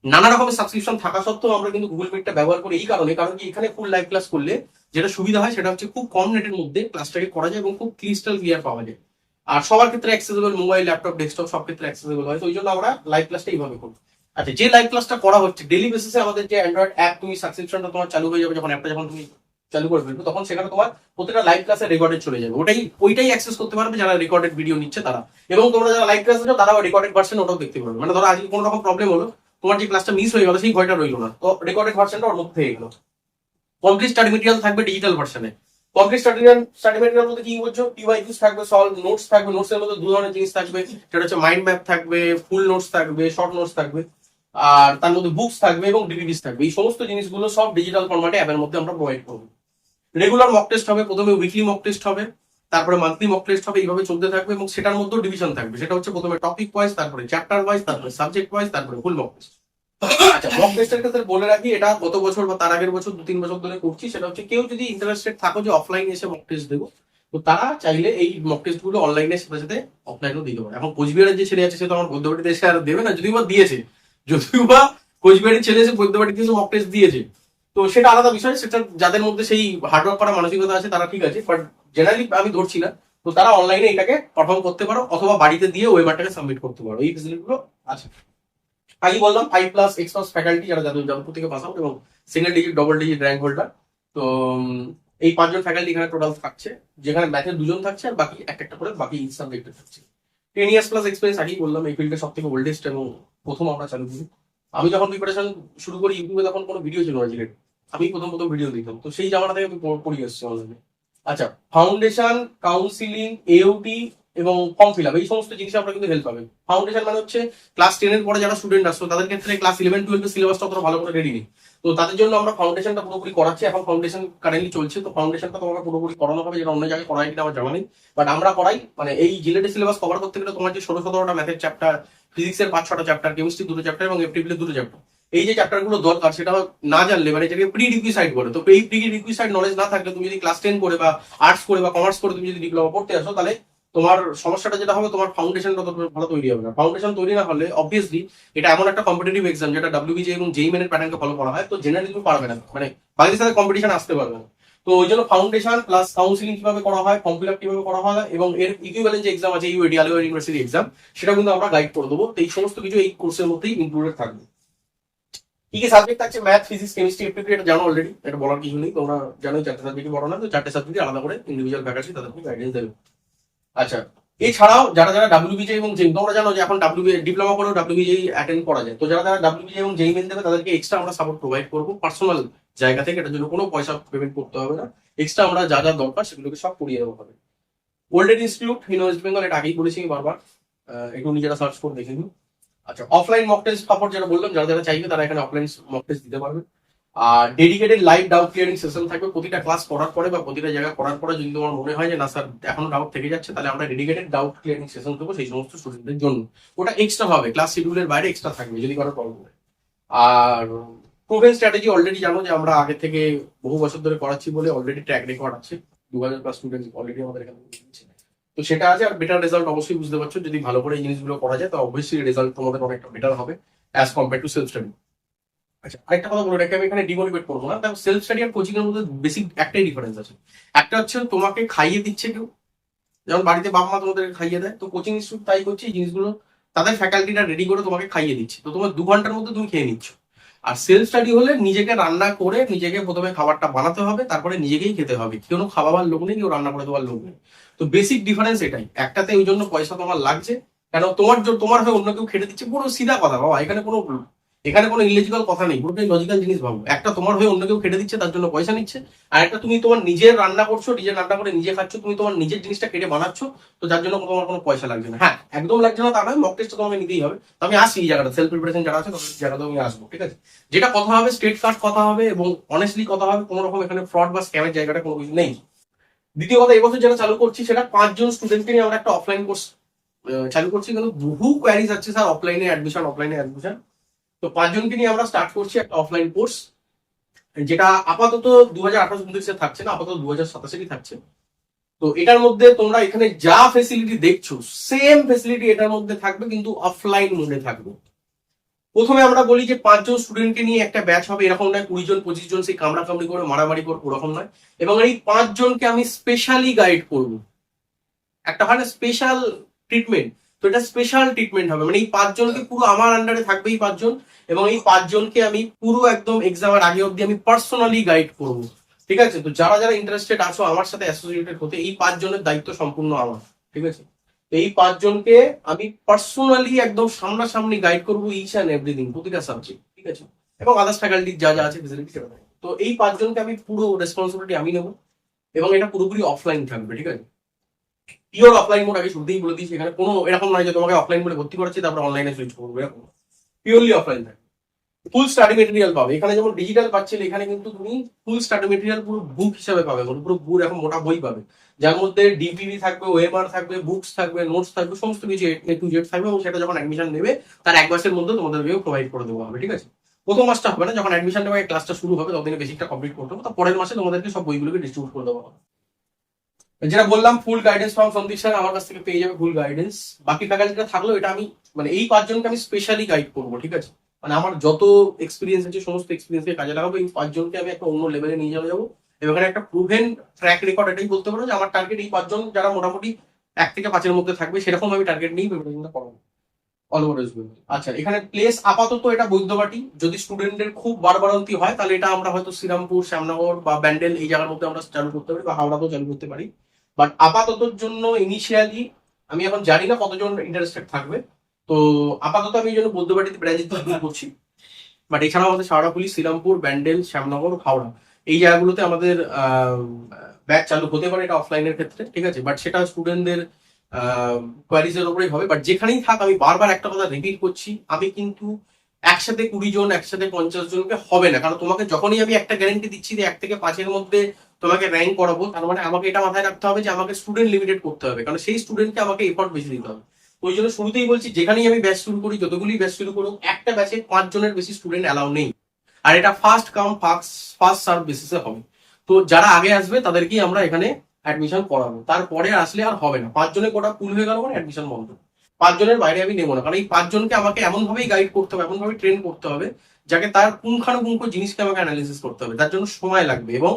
নানা রকমের সাবস্ক্রিপশন থাকা সত্ত্বেও আমরা কিন্তু গুগল মিটটা ব্যবহার করি এই কারণে, কারণ কি এখানে ফুল লাইভ ক্লাস করলে যেটা সুবিধা হয় সেটা হচ্ছে খুব কম নেটের মধ্যে ক্লাসটাকে করা যায় এবং খুব ক্রিস্টাল ক্লিয়ার পাওয়া যায়। আর সবার ক্ষেত্রে অ্যাক্সেসেবল, মোবাইল, ল্যাপটপ, ডেস্কটপ সব ক্ষেত্রে অ্যাক্সেসেবল হয়। তো ওই জন্য আমরা লাইভ ক্লাসটা এইভাবে করি। আচ্ছা, যে লাইভ ক্লাসটা করা হচ্ছে ডেলি বেসিসে, আমাদের যে অ্যান্ড্রয়েড অ্যাপ, তুমি সাবস্ক্রিপশনটা তোমার চালু হয়ে যাবে যখন অ্যাপটা যখন তুমি চালু করে ফেলবে, তখন সেখানে তোমার প্রত্যেকটা লাইভ ক্লাসে রেকর্ডেড চলে যাবে। ওইটাই অ্যাক্সেস করতে পারবে যারা রেকর্ডেড ভিডিও নিচ্ছে তারা, এবং তোমরা যারা লাইভ ক্লাস নিচ্ছ তারাও রেকর্ডেড ভার্সন ওটাও দেখতে পারবে। মানে ধরো আজকে কোনো রকম প্রবলেম হলো, তোমার যে ক্লাসটা মিস হয়ে গেল সেই ভয়টা রইলো না, তো রেকর্ডেড ভার্সনটা ওর মধ্যে হয়ে গেলো। কমপ্লিট স্টাডি মেটেরিয়াল থাকবে ডিজিটাল ভার্সনে। কমপ্লিট স্টাডি মেটেরিয়াল বলতে কি বলছো, পিওয়াইকিউস থাকবে, সলভ নোটস থাকবে, নোটস এর মধ্যে 2 ধরনের জিনিস থাকবে, সেটা হচ্ছে মাইন্ড ম্যাপ থাকবে, ফুল নোটস থাকবে, শর্ট নোটস থাকবে, আর তার মধ্যে বুকস থাকবে এবং ডিভিডিস থাকবে। এই সমস্ত জিনিসগুলো সব ডিজিটাল ফরম্যাটে অ্যাপের মধ্যে আমরা প্রোভাইড করবো। রেগুলার মক টেস্ট হবে, প্রথমে উইকলি মক টেস্ট হবে, তারপরে মান্থলি মক টেস্ট হবে, এইভাবে চলতে থাকবে। এবং সেটার মধ্যেও ডিভিশন থাকবে, সেটা হচ্ছে প্রথমে টপিক ওয়াইজ, তারপরে চ্যাপ্টার ওয়াইজ, তারপরে সাবজেক্ট ওয়াইজ, তারপরে ফুল মক টেস্ট। আচ্ছা, মক টেস্টের ক্ষেত্রে বলে রাখি, এটা গত বছর বা তার আগের বছর 2-3 বছর ধরে করছি। সেটা হচ্ছে কেউ যদি ইন্টারেস্টেড থাকো যে অফলাইনে এসে মক টেস্ট দেবো, তো তারা চাইলে এই মক টেস্ট গুলো অনলাইনের সাথে সাথে অফলাইনেও দিতে পারে। এখন কোচবিহারের যে ছেলে আছে সে তো আমার বৈদ্যবাড়িতে এসে আর দেবে না, যদিও বা দিয়েছে, যদিও বা কোচবিহারের ছেলে এসে বৈদ্যবাড়িতে এসে মক টেস্ট দিয়েছে, তো সেটা আলাদা বিষয়। সেটা যাদের মধ্যে সেই হার্ডওয়ার্ক করার মানসিকতা আছে তারা ঠিক আছে, বাট জেনারেলি আমি ধরছি না। তো তারা অনলাইনে এটাকে পারফর্ম করতে পারো, অথবা বাড়িতে দিয়ে ওয়েবারটাকে সাবমিট করতে পারো। এই ফেসিলিটিগুলো আছে। আগে বললাম 5+X+ ফ্যাকাল্টি যারা যাদবপুর থেকে পাস আউট এবং single digit double digit rank holder. তো এই 5জন ফ্যাকাল্টি এখানে টোটাল থাকছে, যেখানে ম্যাথে 2জন থাকছে আর বাকি একটা করে বাকি সাবজেক্টে থাকছে। 10 years প্লাস এক্সপিরিয়েন্স, আগেই বললাম এই ফিল্ডে সব থেকে ওল্ডেস্ট এবং প্রথম আমরা চালু করি। আমি যখন প্রিপারেশন শুরু করি ইউটিউবে তখন কোনো ভিডিও ছিল না জিলেট, আমি প্রথম ভিডিও দিতাম, তো সেই জামানা থেকে আমি পড়ে এসেছি অনলাইনে। আচ্ছা, ফাউন্ডেশন, কাউন্সিলিং, এওটি এবং ফর্ম ফিল আপ, এই সমস্ত জিনিসে আমরা কিন্তু হেল্প পাবে। ফাউন্ডেশন মানে হচ্ছে ক্লাস 10 এর পরে যারা স্টুডেন্ট আসতো তাদের ক্ষেত্রে ক্লাস 11-12 সিলেবাসটা অতটা ভালো করে রেডি নেই, তো তাদের জন্য আমরা ফাউন্ডেশনটা পুরোপুরি করাচ্ছি। এখন ফাউন্ডেশন কারেন্টলি চলছে, তো ফাউন্ডেশনটা তোমাকে পুরোপুরি করানো হবে, যেটা অন্য জায়গায় করাই কিনা আমার জানা নেই, বাট আমরা করাই। মানে এই জিলেটের সিলেবাস কভার করতে গেলে তোমার যে 16-17টা ম্যাথের চ্যাপ্টার, ফিজিক্সের 5-6টা চ্যাপ্টার, কেমিস্ট্রি 2টো চ্যাপ্টার এবং এফটিপিএল 2টো চ্যাপ্টার, এই যে চ্যাপ্টার গুলো দরকার সেটা না জানলে, মানে যেটাকে প্রি রিকুইসাইড বলে, তো এই প্রি রিকুইসাইড নলেজ না থাকলে তুমি যদি ক্লাস 10 করে বা আর্টস করে বা কমার্স করে তুমি যদি ডিপ্লোমা পড়তে আসো, তাহলে তোমার সমস্যাটা যেটা হবে, তোমার ফাউন্ডেশনটা তত ভালো তৈরি হবে না। ফাউন্ডেশন তৈরি না হলে অবভিয়াসলি এটা এমন একটা কম্পিটিটিভ এক্সাম যেটা ডাব্লিউবিজে এবং জেই মেনের প্যাটার্নকে ফলো করা হয়, তো জেনারেলি তুমি পারবে না, মানে বাকিদের সাথে কম্পিটিশন আসতে পারবে না। তো ওই জন্য ফাউন্ডেশন প্লাস কাউন্সিলিং কিভাবে করা হয়, ফর্ম ফিল আপ কিভাবে করা হয়, এবং এর ইকুইভ্যালেন্ট যে এক্সাম আছে ইউএডি আলিগড় ইউনিভার্সিটি এক্সাম, সেটা কিন্তু আমরা গাইড করে দেবো। তো এই সমস্ত কিছু এই কোর্সের মধ্যেই ইনক্লুডেড থাকবে। কি কি সাবজেক্ট থাকছে? ম্যাথ, ফিজিক্স, কেমিস্ট্রি, এপ্টিটিউড, এটা জানো অলরেডি, এটা বলার কিছু নেই, তোমরা জানো 4টে সাবজেক্টই পড়ো না, তো 4টে সাবজেক্ট আলাদা করে ইন্ডিভিজুয়াল ফ্যাকাল্টি তাদেরকে গাইডেন্স দেবে। আচ্ছা, এছাড়াও যারা যারা ডাব্লিউবিজে এবং জেই, তোমরা জানো যে এখন ডিপ্লোমা করেও ডাব্লিউবিজে অ্যাটেন্ড করা যায়, তো যারা যারা ডাব্লিউবিজে এবং জেই মেন দেবে তাদেরকে এক্সট্রা আমরা সাপোর্ট প্রোভাইড করবো পার্সোনাল জায়গা থেকে, এটার জন্য কোনো পয়সা পেমেন্ট করতে হবে না। এক্সট্রা আমরা যা যা দরকার সেগুলোকে সব করিয়ে দেওয়া হবে। Golden institute in West Bengal, এটা আগেই বলেছি বারবার, একটু নিজেরা সার্চ করে দেখে নিন। আচ্ছা, অফলাইন মক টেস্ট সাপোর্ট যেটা বললাম, যারা যারা চাইবে তারা এখানে অফলাইন মক টেস্ট দিতে পারবে। আর dedicated live doubt clearing session থাকবে প্রতিটা ক্লাস করার পরে বা প্রতিটা জায়গায় করার পরে। যদি তোমার মনে হয় যে না স্যার এখনো ডাউট থেকে যাচ্ছে, তাহলে আমরা ডেডিকেটেড ডাউট ক্লিয়ারিং সেশন দেবো সেই সমস্ত স্টুডেন্টদের জন্য। ওটা এক্সট্রা হবে, ক্লাস শিডিউলের বাইরে এক্সট্রা থাকবে যদি কারো প্রবলেম হয়। আর প্রুভেন স্ট্র্যাটেজি অলরেডি জানো যে আমরা আগে থেকে বহু বছর ধরে করাচ্ছি বলে অলরেডি ট্র্যাক রেকর্ড আছে, 2000+ স্টুডেন্ট অলরেডি আমাদের এখানে দিচ্ছে। তো সেটা আছে। আর বেটার রেজাল্ট অবশ্যই বুঝতে পারছো, যদি ভালো করে এই জিনিসগুলো করা যায় তো অবশ্যই রেজাল্ট তোমাদের অনেকটা বেটার হবে as compare to self study. আচ্ছা, আরেকটা কথা বলে রাখি, আমি এখানে ডিমোটিভেট করবো না। দেখো, সেলফ স্টাডি আর কোচিং এর মধ্যে বেসিক একটাই ডিফারেন্স আছে। একটা হচ্ছে তোমাকে খাইয়ে দিচ্ছে কেউ, যেমন বাড়িতে বাবা মা তোমাদের খাইয়ে দেয়, তো কোচিং ইনস্টিটিউট তাই করছে, এই জিনিসগুলো তাদের ফ্যাকাল্টিটা রেডি করে তোমাকে খাইয়ে দিচ্ছে, তো তোমার 2 ঘন্টার মধ্যে তুমি খেয়ে নিচ্ছ। আর সেলফ স্টাডি হলে নিজেকে রান্না করে নিজেকে প্রথমে খাবারটা বানাতে হবে, তারপরে নিজেকেই খেতে হবে, কোনো খাওয়াবার লোক নেই, কেউ রান্না করে দেওয়ার লোক নেই। তো বেসিক ডিফারেন্স এটাই। একটাতে ওই জন্য পয়সা তোমার লাগছে, কেন তোমার হয়ে অন্য কেউ খেটে দিচ্ছে, পুরো সিধা কথা বাবা, এখানে কোনো ইলজিক্যাল কথা নেই, পুরোটাই লজিক্যাল জিনিস ভাবো। একটা তোমার হয়ে অন্য কেউ খেটে দিচ্ছে, তার জন্য পয়সা নিচ্ছে, আর একটা তুমি তোমার নিজের রান্না করছো, নিজের রান্না করে নিজে খাচ্ছ, তুমি তোমার নিজের জিনিসটা কেটে বানাচ্ছ, তো যার জন্য তোমার কোনো পয়সা লাগছে না। হ্যাঁ, একদম লাগছে না তা নয়, মক টেস্ট তোমাকে নিতেই হবে। তো আমি আসি এই জায়গাটা, সেলফ প্রিপারেশন যারা আছে তাদের জায়গাতে আমি আসবো, ঠিক আছে? যেটা কথা হবে স্ট্রেট কাট কথা হবে এবং অনেস্টলি কথা হবে, কোনো রকম এখানে ফ্রড বা স্ক্যামের জায়গাটা কোনো কিছু নেই। দ্বিতীয় কথা, এবছর যেটা চালু করছি সেটা 5 জন স্টুডেন্টকে নিয়ে আমরা একটা অফলাইন কোর্স চালু করছি, কিন্তু বহু কোয়ারিজ আছে স্যার অফলাইনে অ্যাডমিশন। তো 5 জনকে নিয়ে আমরা স্টার্ট করছি একটা অফলাইন কোর্স, যেটা আপাতত 2028-29 থাকছে না, আপাতত 2027 থাকছে। তো এটার মধ্যে তোমরা এখানে যা ফেসিলিটি দেখছো সেম ফেসিলিটি এটার মধ্যে থাকবে, কিন্তু অফলাইন মোডে থাকবে। প্রথমে আমরা বলি যে 5 জন স্টুডেন্টকে নিয়ে একটা ব্যাচ হবে, এরকম নয় 20 জন 25 জন সেই কামড়া কামড়ি করে মারামারি করে, ওরকম নয়। এবং এই 5 জনকে আমি স্পেশালি গাইড করবো, একটা হয় না স্পেশাল ট্রিটমেন্ট, তো এটা স্পেশাল ট্রিটমেন্ট হবে। মানে এই 5 জনকে পুরো আমার আন্ডারে থাকবে এই 5 জন, এবং এই 5 জনকে আমি পুরো একদম এক্সামের আগে অব্দি আমি পার্সোনালি গাইড করব, ঠিক আছে? তো যারা যারা ইন্টারেস্টেড আছো আমার সাথে অ্যাসোসিয়েটেড হতে, এই 5 জনের দায়িত্ব সম্পূর্ণ আমার, ঠিক আছে? তো এই 5 জনকে আমি পার্সোনালি একদম সামনাসামনি গাইড করবো ইচ অ্যান্ড এভরিথিং, প্রতিটা সাবজেক্ট, ঠিক আছে? এবং আদার্স ফ্যাকাল্টি যা যা আছে ফেসিলিটি সেটা থাকবে। তো এই 5 জনকে আমি পুরো রেসপন্সিবিলিটি আমি নেবো, এবং এটা পুরোপুরি অফলাইন থাকবে, ঠিক আছে? পিওর অফলাইন মোড, আগে শুরুতেই বলে দিচ্ছি, এখানে কোনো এরকম নয় যে তোমাকে অফলাইন মোডে ভর্তি করাচ্ছি তারপরে অনলাইনে সুইচ করবো, এরকম পিওরলি অফলাইন থাকে। ফুল স্টাডি মেটেরিয়াল পাবে এখানে, যেমন ডিজিটাল পাচ্ছিলে এখানে কিন্তু তুমি ফুল স্টাডি মেটেরিয়াল পুরো বুক হিসাবে পাবে, পুরো বুক এখন মোটা বই পাবে, যার মধ্যে ডিপিডি থাকবে, ওএমআর থাকবে, বুকস থাকবে, নোটস থাকবে, সমস্ত কিছু A to Z থাকবে। এবং সেটা যখন অ্যাডমিশন নেবে তার 1 মাসের মধ্যে তোমাদেরকেও প্রোভাইড করে দেওয়া হবে, ঠিক আছে? প্রথম মাসটা হবে না, যখন অ্যাডমিশন নেবে ক্লাসটা শুরু হবে ততদিনে বেসিকটা কমপ্লিট করতে হবে, তো পরের মাসে তোমাদেরকে সব বইগুলোকে ডিস্ট্রিবিউট করে দেওয়া হবে। যেটা বললাম, ফুল গাইডেন্স ফ্রম সন্দীপ স্যার, আমার কাছ থেকে পেয়ে যাবে ফুল গাইডেন্স। বাকি ফ্যাকাল্টিটা থাকলেও এটা আমি মানে এই 5 জনকে আমি স্পেশালি গাইড করবো, ঠিক আছে? মানে আমার যত এক্সপিরিয়েন্স আছে সমস্ত এক্সপিরিয়েন্সকে কাজে লাগাবো, এই 5 জনকে আমি একটা অন্য লেভেলে নিয়ে যাবো। এবং এখানে একটা প্রুভেন ট্র্যাক রেকর্ড, এটাই বলতে পারো যে আমার টার্গেট এই 5 জন যারা মোটামুটি 1 থেকে 5-এর মধ্যে থাকবে, সেরকম আমি টার্গেট নিয়ে প্রিপারেশনটা করাবো অল ওভার ওয়েস্ট বেঙ্গল। আচ্ছা, এখানে প্লেস আপাতত এটা বৈদ্যবাটি, যদি স্টুডেন্টদের খুব বাড়বাড়ন্তি হয় তাহলে এটা আমরা হয়তো শ্রীরামপুর, শ্যামনগর বা ব্যান্ডেল এই জায়গার মধ্যে আমরা চালু করতে পারি, বা হাওড়াতেও চালু করতে পারি। বাট আপাততর জন্য ইনিশিয়ালি আমি এখন জানি না কতজন ইন্টারেস্টেড থাকবে, তো আপাতত আমি এই জন্য বৈদ্যবাটিতে ব্রাঞ্চ করছি। বাট এছাড়াও আমাদের সারাপুলি, শ্রীরামপুর, ব্যান্ডেল, শ্যামনগর, হাওড়া এই জায়গাগুলোতে আমাদের ব্যাচ চালু হতে পারে, এটা অফলাইনের ক্ষেত্রে, ঠিক আছে? বাট সেটা স্টুডেন্টদের কোয়ারিজ এর উপরেই হবে। বাট যেখানেই থাক, আমি বারবার একটা কথা রিপিট করছি, আমি কিন্তু একসাথে 20 জন, একসাথে 50 জনকে হবে না। কারণ তোমাকে যখনই আমি একটা গ্যারেন্টি দিচ্ছি যে 1 থেকে 5-এর মধ্যে তোমাকে র্যাঙ্ক করাবো, তার মানে আমাকে এটা মাথায় রাখতে হবে যে আমাকে স্টুডেন্ট লিমিটেড করতে হবে, কারণ সেই স্টুডেন্টকে আমাকে এফোর্ট বেশি দিতে হবে। ওই জন্য শুরুতেই বলছি, যেখানেই আমি ব্যাচ শুরু করি, যতগুলি ব্যাচ শুরু করুক, একটা ব্যাচে 5 জনের বেশি স্টুডেন্ট অ্যালাউ নেই। আর এটা ফার্স্ট কাম ফার্স্ট সার্ভ বেসিসে হবে। তো যারা আগে আসবে তাদেরকেই আমরা এখানে অ্যাডমিশন করাবো, তারপরে আসলে আর হবে না। 5 জনের কোটা ফুল হয়ে গেল মানে অ্যাডমিশন বন্ধ। 5 জনের বাইরে আমি নেবো না, কারণ এই 5 জনকে আমাকে এমন ভাবেই গাইড করতে হবে, এমন ভাবে ট্রেন করতে হবে, যাকে তার পুঙ্খানুপুঙ্খ জিনিসকে আমাকে অ্যানালিসিস করতে হবে। তার জন্য সময় লাগবে, এবং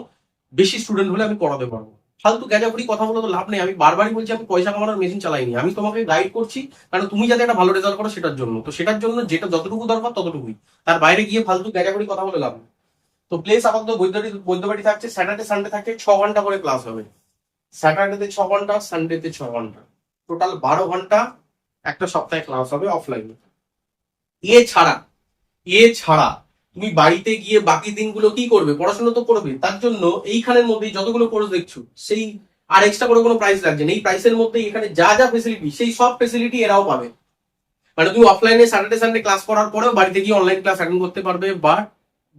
বেশি স্টুডেন্ট হলে আমি করাতে পারবো। ফালতু গ্যাজাপুরি কথা বলে তো লাভ নেই। আমি বারবারই বলছি, আমি পয়সা কামানোর মেশিন চালাইনি, আমি তোমাকে গাইড করছি কারণ তুমি যাতে একটা ভালো রেজাল্ট করো সেটার জন্য। তো সেটার জন্য যেটা যতটুকু দরকার ততটুকুই, তার বাইরে গিয়ে ফালতু গ্যাজাপুরি কথা বলে লাভ নেই। তো প্লেস আপাতত বৈদ্যবাড়ি থাকছে। স্যাটারডে সানডে থাকছে 6 ঘন্টা করে ক্লাস হবে। স্যাটারডেতে 6 ঘন্টা, সানডেতে 6 ঘন্টা, টোটাল 12 ঘন্টা একটা সপ্তাহে ক্লাস হবে অফলাইনে। এছাড়া এছাড়া তুমি বাড়িতে গিয়ে বাকি দিনগুলো কি করবে? পড়াশোনা তো করবে। তার জন্য এইখানের মধ্যেই যতগুলো কোর্স দেখছো, সেই আর এক্সট্রা করে কোনো প্রাইস লাগছে না। এই প্রাইসের মধ্যেই এখানে যা যা ফেসিলিটি, সেই সব ফেসিলিটি এরাও পাবে। মানে তুমি অফলাইনে স্যাটারডে সানডে ক্লাস করার পরেও বাড়িতে গিয়ে অনলাইন ক্লাস অ্যাটেন্ড করতে পারবে, বা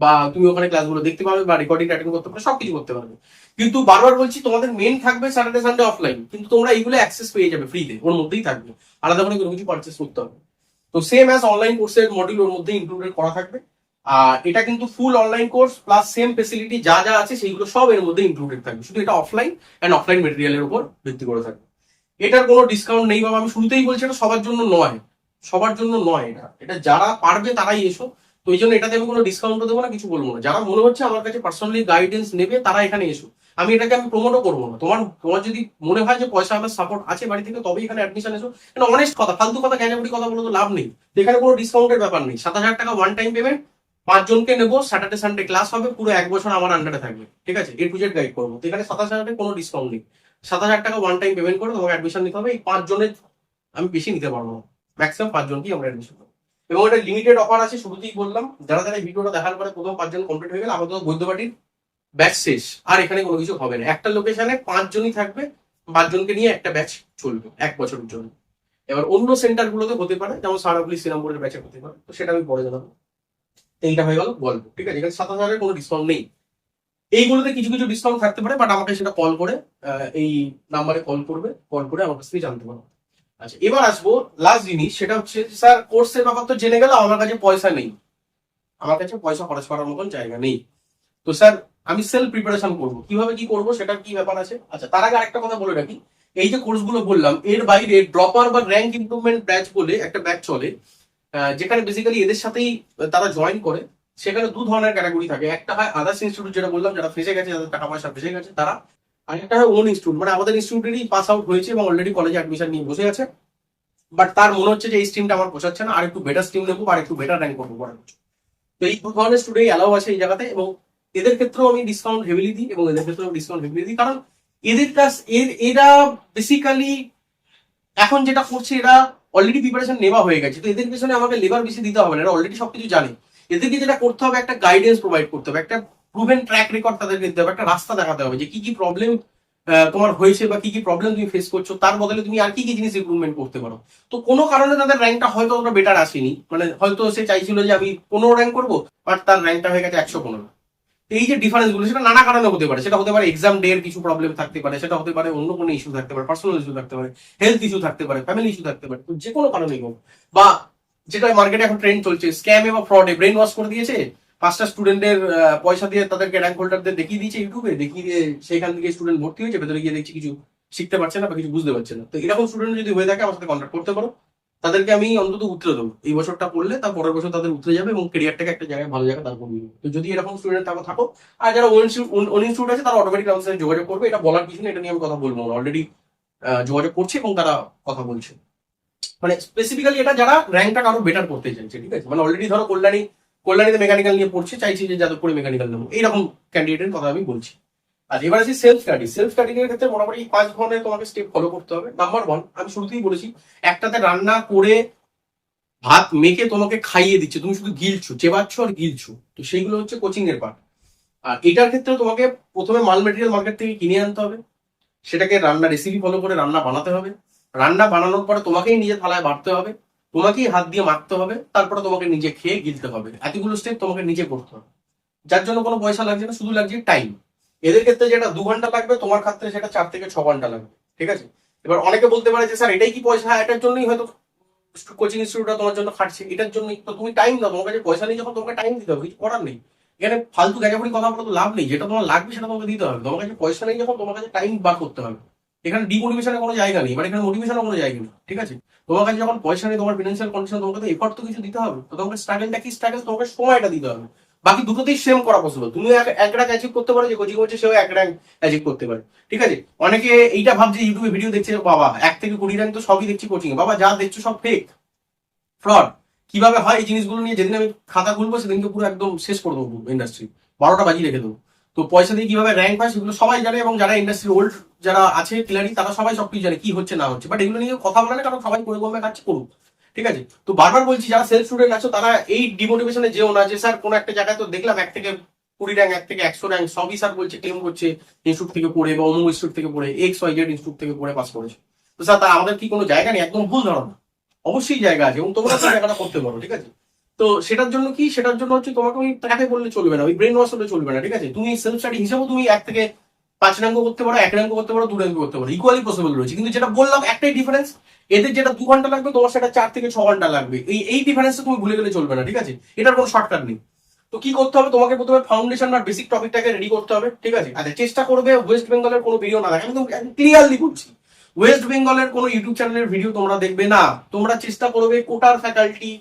বা তুমি ওখানে ক্লাসগুলো দেখতে পাবে, বা রেকর্ডিং অ্যাটেন্ড করতে পারবে, সবকিছু করতে পারবে। কিন্তু বারবার বলছি, তোমাদের মেন থাকবে স্যাটারডে সানডে অফলাইন, কিন্তু তোমরা এইগুলো অ্যাক্সেস পেয়ে যাবে ফ্রিতে, ওর মধ্যেই থাকবে, আলাদা করে কোনো কিছু পারচেস করতে হবে। তো সেম অ্যাজ অনলাইন কোর্সের মডিউল ওর মধ্যে ইনক্লুডেড করা থাকবে। আর এটা কিন্তু full online course, plus same facility যা যা আছে সেইগুলো সব এর মধ্যে ইনক্লুডেড থাকবে, শুধু এটা অফলাইন অ্যান্ড অফলাইন মেটেরিয়ালের উপর ভিত্তি করে থাকবে। এটার কোনো ডিসকাউন্ট নেই বাবা, আমি শুরুতেই বলছি এটা সবার জন্য নয়, সবার জন্য নয়। এটা এটা যারা পারবে তারাই এসো। তো এই জন্য এটাতে আমি কোনো ডিসকাউন্টও দেবো না, কিছু বলবো না। যারা মনে হচ্ছে আমার কাছে পার্সোনালি গাইডেন্স নেবে তারা এখানে এসো। আমি এটাকে আমি প্রমোটও করবো না। তোমার তোমার যদি মনে হয় যে পয়সা আমার সাপোর্ট আছে বাড়ি থেকে, তবেই এখানে অ্যাডমিশন এসো। এটা অনেস্ট কথা, ফালতু কথা ক্যাটাগরি কথা বলে তো লাভ নেই। তো এখানে কোনো ডিসকাউন্টের ব্যাপার নেই। 7,000 টাকা ওয়ান টাইম পেমেন্ট, 5 জনকে নেবো, স্যাটারডে সানডে ক্লাস হবে, পুরো 1 বছর আমার আন্ডারে থাকবে, ঠিক আছে? এ টু জেড গাইড করবো। তো এখানে 27,000 কোনো ডিসকাউন্ট নেই। 7,000 টাকা ওয়ান টাইম পেমেন্ট করে তোমাকে অ্যাডমিশন নিতে হবে। এই 5 জনের আমি বেশি নিতে পারবো না, ম্যাক্সিমাম 5 জনকেই আমরা অ্যাডমিশন করবো। এবং এটা লিমিটেড অফার আছে, শুরুতেই বললাম। যারা যারা এই ভিডিওটা দেখার পরে প্রথম 5 জন কমপ্লিট হয়ে গেলে আপাতত বৈদ্যবাটির ব্যাচ শেষ, আর এখানে কোনো কিছু হবে না। একটা লোকেশনে 5 জনই থাকবে, 5 জনকে নিয়ে একটা ব্যাচ চলবে 1 বছরের জন্য। এবার অন্য সেন্টার গুলোতে হতে পারে, যেমন সারাপুলি শ্রীরামপুরের ব্যাচে হতে পারে, তো সেটা আমি পরে জানাবো। তো এইটা হয়ে গেল গল্প, ঠিক আছে? এখানে 7,000 কোনো ডিসকাউন্ট নেই। এইগুলোতে কিছু কিছু ডিসকাউন্ট থাকতে পারে, বাট আমাকে সেটা কল করে, এই নাম্বারে কল করবে, কল করে আমার কাছ থেকে জানতে পারো। আচ্ছা, এবার আসবো লাস্ট জিনিস, সেটা হচ্ছে স্যার কোর্সের ব্যাপার তো জেনে গেল, আমার কাছে পয়সা নেই, আমার কাছে পয়সা খরচ করার মতন জায়গা নেই। তো স্যার আমি সেলফ প্রিপারেশন করবো, কিভাবে কি করবো সেটার কি ব্যাপার আছে? আচ্ছা, তার আগে আরেকটা কথা বলে রাখি। এই যে কোর্সগুলো বললাম, এর বাইরে ড্রপার বা র্যাঙ্ক ইমপ্রুভমেন্ট ব্যাচ বলে একটা ব্যাচ চলে, যেখানে বেসিক্যালি এদের সাথেই তারা জয়েন করে। সেখানে 2 ধরনের ক্যাটাগরি থাকে। একটা হয় আদার্স ইনস্টিটিউট, যেটা বললাম, যারা ফেসে গেছে, যাদের টাকা পয়সা ফেসে গেছে তারা। আর একটা হয় ওন ইনস্টিটিউট, মানে আমাদের ইনস্টিটিউটেরই পাস আউট হয়েছে এবং অলরেডি কলেজে অ্যাডমিশন নিয়ে বসে আছে, বাট তার মনে হচ্ছে যে এই স্ট্রিমটা আমার পোষাচ্ছে না, আর একটু বেটার স্ট্রিম নেবো, আর একটু বেটার র্যাঙ্ক করবো পরের বছর। তো এই 2 ধরনের স্টুডেন্ট অ্যালাউ আছে এই জায়গাতে, এবং এদের ক্ষেত্রেও আমি ডিসকাউন্ট হেভিলি দিই, এবং এদের ক্ষেত্রেও ডিসকাউন্ট হেভিলি দিই, কারণ এদের কাছ এরা বেসিক্যালি এখন যেটা করছে, এরা অলরেডি প্রিপারেশন নেওয়া হয়ে গেছে। তো এদের পিছনে আমাকে লেবার বেশি দিতে হবে না, এরা অলরেডি সবকিছু জানে। এদেরকে যেটা করতে হবে, একটা গাইডেন্স প্রোভাইড করতে হবে, একটা প্রুভেন ট্র্যাক রেকর্ড তাদেরকে দিতে হবে, একটা রাস্তা দেখাতে হবে যে কি কি প্রবলেম তোমার হয়েছে, বা কি কি প্রবলেম তুমি ফেস করছো, তার বদলে তুমি আর কি কি জিনিস ইমপ্রুভমেন্ট করতে পারো। তো কোনো কারণে তাদের র্যাঙ্কটা হয়তো অতটা বেটার আসেনি, মানে হয়তো সে চাইছিল যে আমি 15 র্যাঙ্ক করবো, বাট তার র্যাঙ্কটা হয়ে গেছে 115। এই যে ডিফারেন্স গুলো, সেটা নানা কারণে হতে পারে। সেটা হতে পারে এক্সাম ডে এর কিছু প্রবলেম থাকতে পারে, সেটা হতে পারে অন্য কোনো ইস্যু থাকতে পারে, পার্সোনাল ইস্যু থাকতে পারে, হেলথ ইস্যু থাকতে পারে, ফ্যামিলি ইস্যু থাকতে পারে। তো যে কোনো কারণেই হোক, বা যেটা মার্কেটে এখন ট্রেন্ড চলছে, স্ক্যামে বা ফ্রডে ব্রেন ওয়াশ করে দিয়েছে 5টা স্টুডেন্টের, পয়সা দিয়ে তাদেরকে র্যাঙ্ক হোল্ডারদের দেখিয়ে দিয়েছে ইউটিউবে, দেখিয়ে দিয়ে সেখান থেকে স্টুডেন্ট ভর্তি হয়েছে, ভেতরে গিয়ে দেখছি কিছু শিখতে পারছে না বা কিছু বুঝতে পারছে না। তো এরকম স্টুডেন্ট যদি হয়ে থাকে আমার সাথে কন্ট্যাক্ট করতে পারো, তাদেরকে আমি অন্তত উতরে দেবো। এই বছরটা পড়লে তার পরের বছর তাদের উতরে যাবে, এবং ক্যারিয়ারটাকে একটা জায়গায় ভালো জায়গায় দাঁড় করিয়ে দেবে। তো যদি এরকম স্টুডেন্ট থাকো, আর যারা ওন ইনস্টিটিউট আছে, তারা অটোমেটিক আমাদের সাথে যোগাযোগ করবে। এটা বলার কিছু নেই, এটা নিয়ে আমি কথা বলবো না, অলরেডি যোগাযোগ করছে এবং তারা কথা বলছে। মানে স্পেসিফিক্যালি এটা যারা র্যাঙ্কটা আরো বেটার করতে চাইছে, ঠিক আছে? মানে অলরেডি ধরো কল্যাণীতে মেকানিক্যাল নিয়ে পড়ছে, চাইছি যে যাদবপুরে মেকানিক্যাল নেবো, এইরকম ক্যান্ডিডেটের কথা আমি বলছি। আর এবার আসি সেলফ স্টাডি। সেলফ স্টাডি এর ক্ষেত্রে মোটামুটি 5 ধরনের তোমাকে স্টেপ ফলো করতে হবে। নাম্বার 1, আমি শুরুতেই বলেছি, একটাতে রান্না করে ভাত মেখে তোমাকে খাইয়ে দিচ্ছে, তুমি শুধু গিলছো, চেবাচ্ছ আর গিলছো। তো সেইগুলো হচ্ছে কোচিং এর পার্ট। আর এটার ক্ষেত্রে তোমাকে প্রথমে মাল মেটেরিয়াল মার্কেট থেকে কিনে আনতে হবে, সেটাকে রান্না রেসিপি ফলো করে রান্না বানাতে হবে। রান্না বানানোর পরে তোমাকেই নিজে থালায় বাড়তে হবে, তোমাকেই হাত দিয়ে মাখতে হবে, তারপরে তোমাকে নিজে খেয়ে গিলতে হবে। এতগুলো স্টেপ তোমাকে নিজে করতে হবে, যার জন্য কোনো পয়সা লাগছে না, শুধু লাগছে টাইম। এদের ক্ষেত্রে যেটা 2 ঘন্টা লাগবে, তোমার ক্ষেত্রে সেটা 4 থেকে 6 ঘন্টা লাগবে, ঠিক আছে? এবার অনেকে বলতে পারে যে স্যার এটাই কি পয়সা? হ্যাঁ, এটার জন্যই হয়তো কোচিং ইনস্টিটিউটটা তোমার জন্য খাটছে, এটার জন্যই তো তুমি টাইম দাও। তোমার কাছে পয়সা নেই যখন, তোমাকে টাইম দিতে হবে, কিছু করার নেই। এখানে ফালতু গ্যাজাফড়ি কথা বলে তো লাভ নেই, যেটা তোমার লাগবে সেটা তোমাকে দিতে হবে। তোমার কাছে পয়সা নেই যখন, তোমার কাছে টাইম বার করতে হবে। এখানে ডিমোটিভেশনের কোনো জায়গা নেই, এবার এখানে মোটিভেশনের কোনো জায়গা নেই, ঠিক আছে? তোমার কাছে যখন পয়সা নেই, তোমার ফিনান্সিয়াল কন্ডিশন, তোমাকে তো এফর্ট তো কিছু দিতে হবে। তো তোমাকে স্ট্রাগলটা কি স্ট্রাগল, তোমাকে সময়টা দিতে হবে। বাকি দুটোতেই সেম করা পসিবল। তুমি এক র্যাঙ্ক অ্যাচিভ করতে পারো, যে কোচিং করছে সেও এক র্যাঙ্ক অ্যাচিভ করতে পারে, ঠিক আছে? অনেকে এইটা ভাবছে ইউটিউবে ভিডিও দেখছে, বাবা 1 থেকে 20 র্যাঙ্ক তো সবই দেখছি কোচিং এ, বাবা যা দেখছো সব ফেক, ফ্রড। কিভাবে হয় এই জিনিসগুলো নিয়ে যেদিন আমি খাতা খুলবো সেদিনকে পুরো একদম শেষ করে দেবো ইন্ডাস্ট্রি, 12টা বাজিয়ে রেখে দেবো। তো পয়সা দিয়ে কিভাবে র্যাঙ্ক পায় সেগুলো সবাই জানে, এবং যারা ইন্ডাস্ট্রি ওল্ড যারা আছে প্লেয়ারই, তারা সবাই সবকিছু জানে কি হচ্ছে না হচ্ছে। বাট এগুলো নিয়ে কথা বলে না, কারণ সবাই করে কমে খাচ্ছে, করুক, ঠিক আছে? তো বারবার বলছি, যারা সেলফ স্টুডেন্ট আছো তারা এই ডিমোটিভেশনে যেও না, যে স্যার কোনো একটা জায়গায় তো দেখলাম 1 থেকে 20 র্যাঙ্ক, 1 থেকে 100 র্যাঙ্ক সবই স্যার বলছে, ক্লেম করছে ইনস্টিটিউট থেকে পড়ে বা অমুক ইনস্টিটিউট থেকে পড়ে, XYZ ইনস্টিটিউট থেকে পড়ে পাস করেছে। তো স্যার তা আমাদের কি কোনো জায়গা নেই? একদম ভুল ধারণা, অবশ্যই জায়গা আছে, এবং তোমরা সেই জায়গাটা করতে পারো, ঠিক আছে? তো সেটার জন্য কি, সেটার জন্য হচ্ছে তোমাকে ওই টাকাতে বললে চলবে না, ওই ব্রেন ওয়াশ হলে চলবে না, ঠিক আছে? তুমি সেলফ স্টাডি হিসাবেও তুমি 1 থেকে 5 র্যাঙ্ক করতে পারো, 1 র্যাঙ্ক করতে পারো, 2 র্যাঙ্ক করতে পারো, ইকুয়ালি পসিবল রয়েছে। কিন্তু যেটা বললাম একটাই ডিফারেন্স, এদের যেটা 2 ঘন্টা লাগবে, তোমার সেটা 4 থেকে 6 ঘন্টা লাগবে। এই ডিফারেন্সটা তুমি ভুলে গেলে চলবে না, ঠিক আছে? এটার কোনো শর্টকাট নেই। তো কি করতে হবে, তোমাকে প্রথমে ফাউন্ডেশন বা বেসিক টপিকটাকে রেডি করতে হবে, ঠিক আছে? আচ্ছা, চেষ্টা করবে ওয়েস্ট বেঙ্গলের কোনো ভিডিও না দেখা, আমি ক্লিয়ারলি বলছি, ওয়েস্ট বেঙ্গলের কোনো ইউটিউব চ্যানেলের ভিডিও তোমরা দেখবে না। তোমরা চেষ্টা করবে কোটার ফ্যাকাল্টি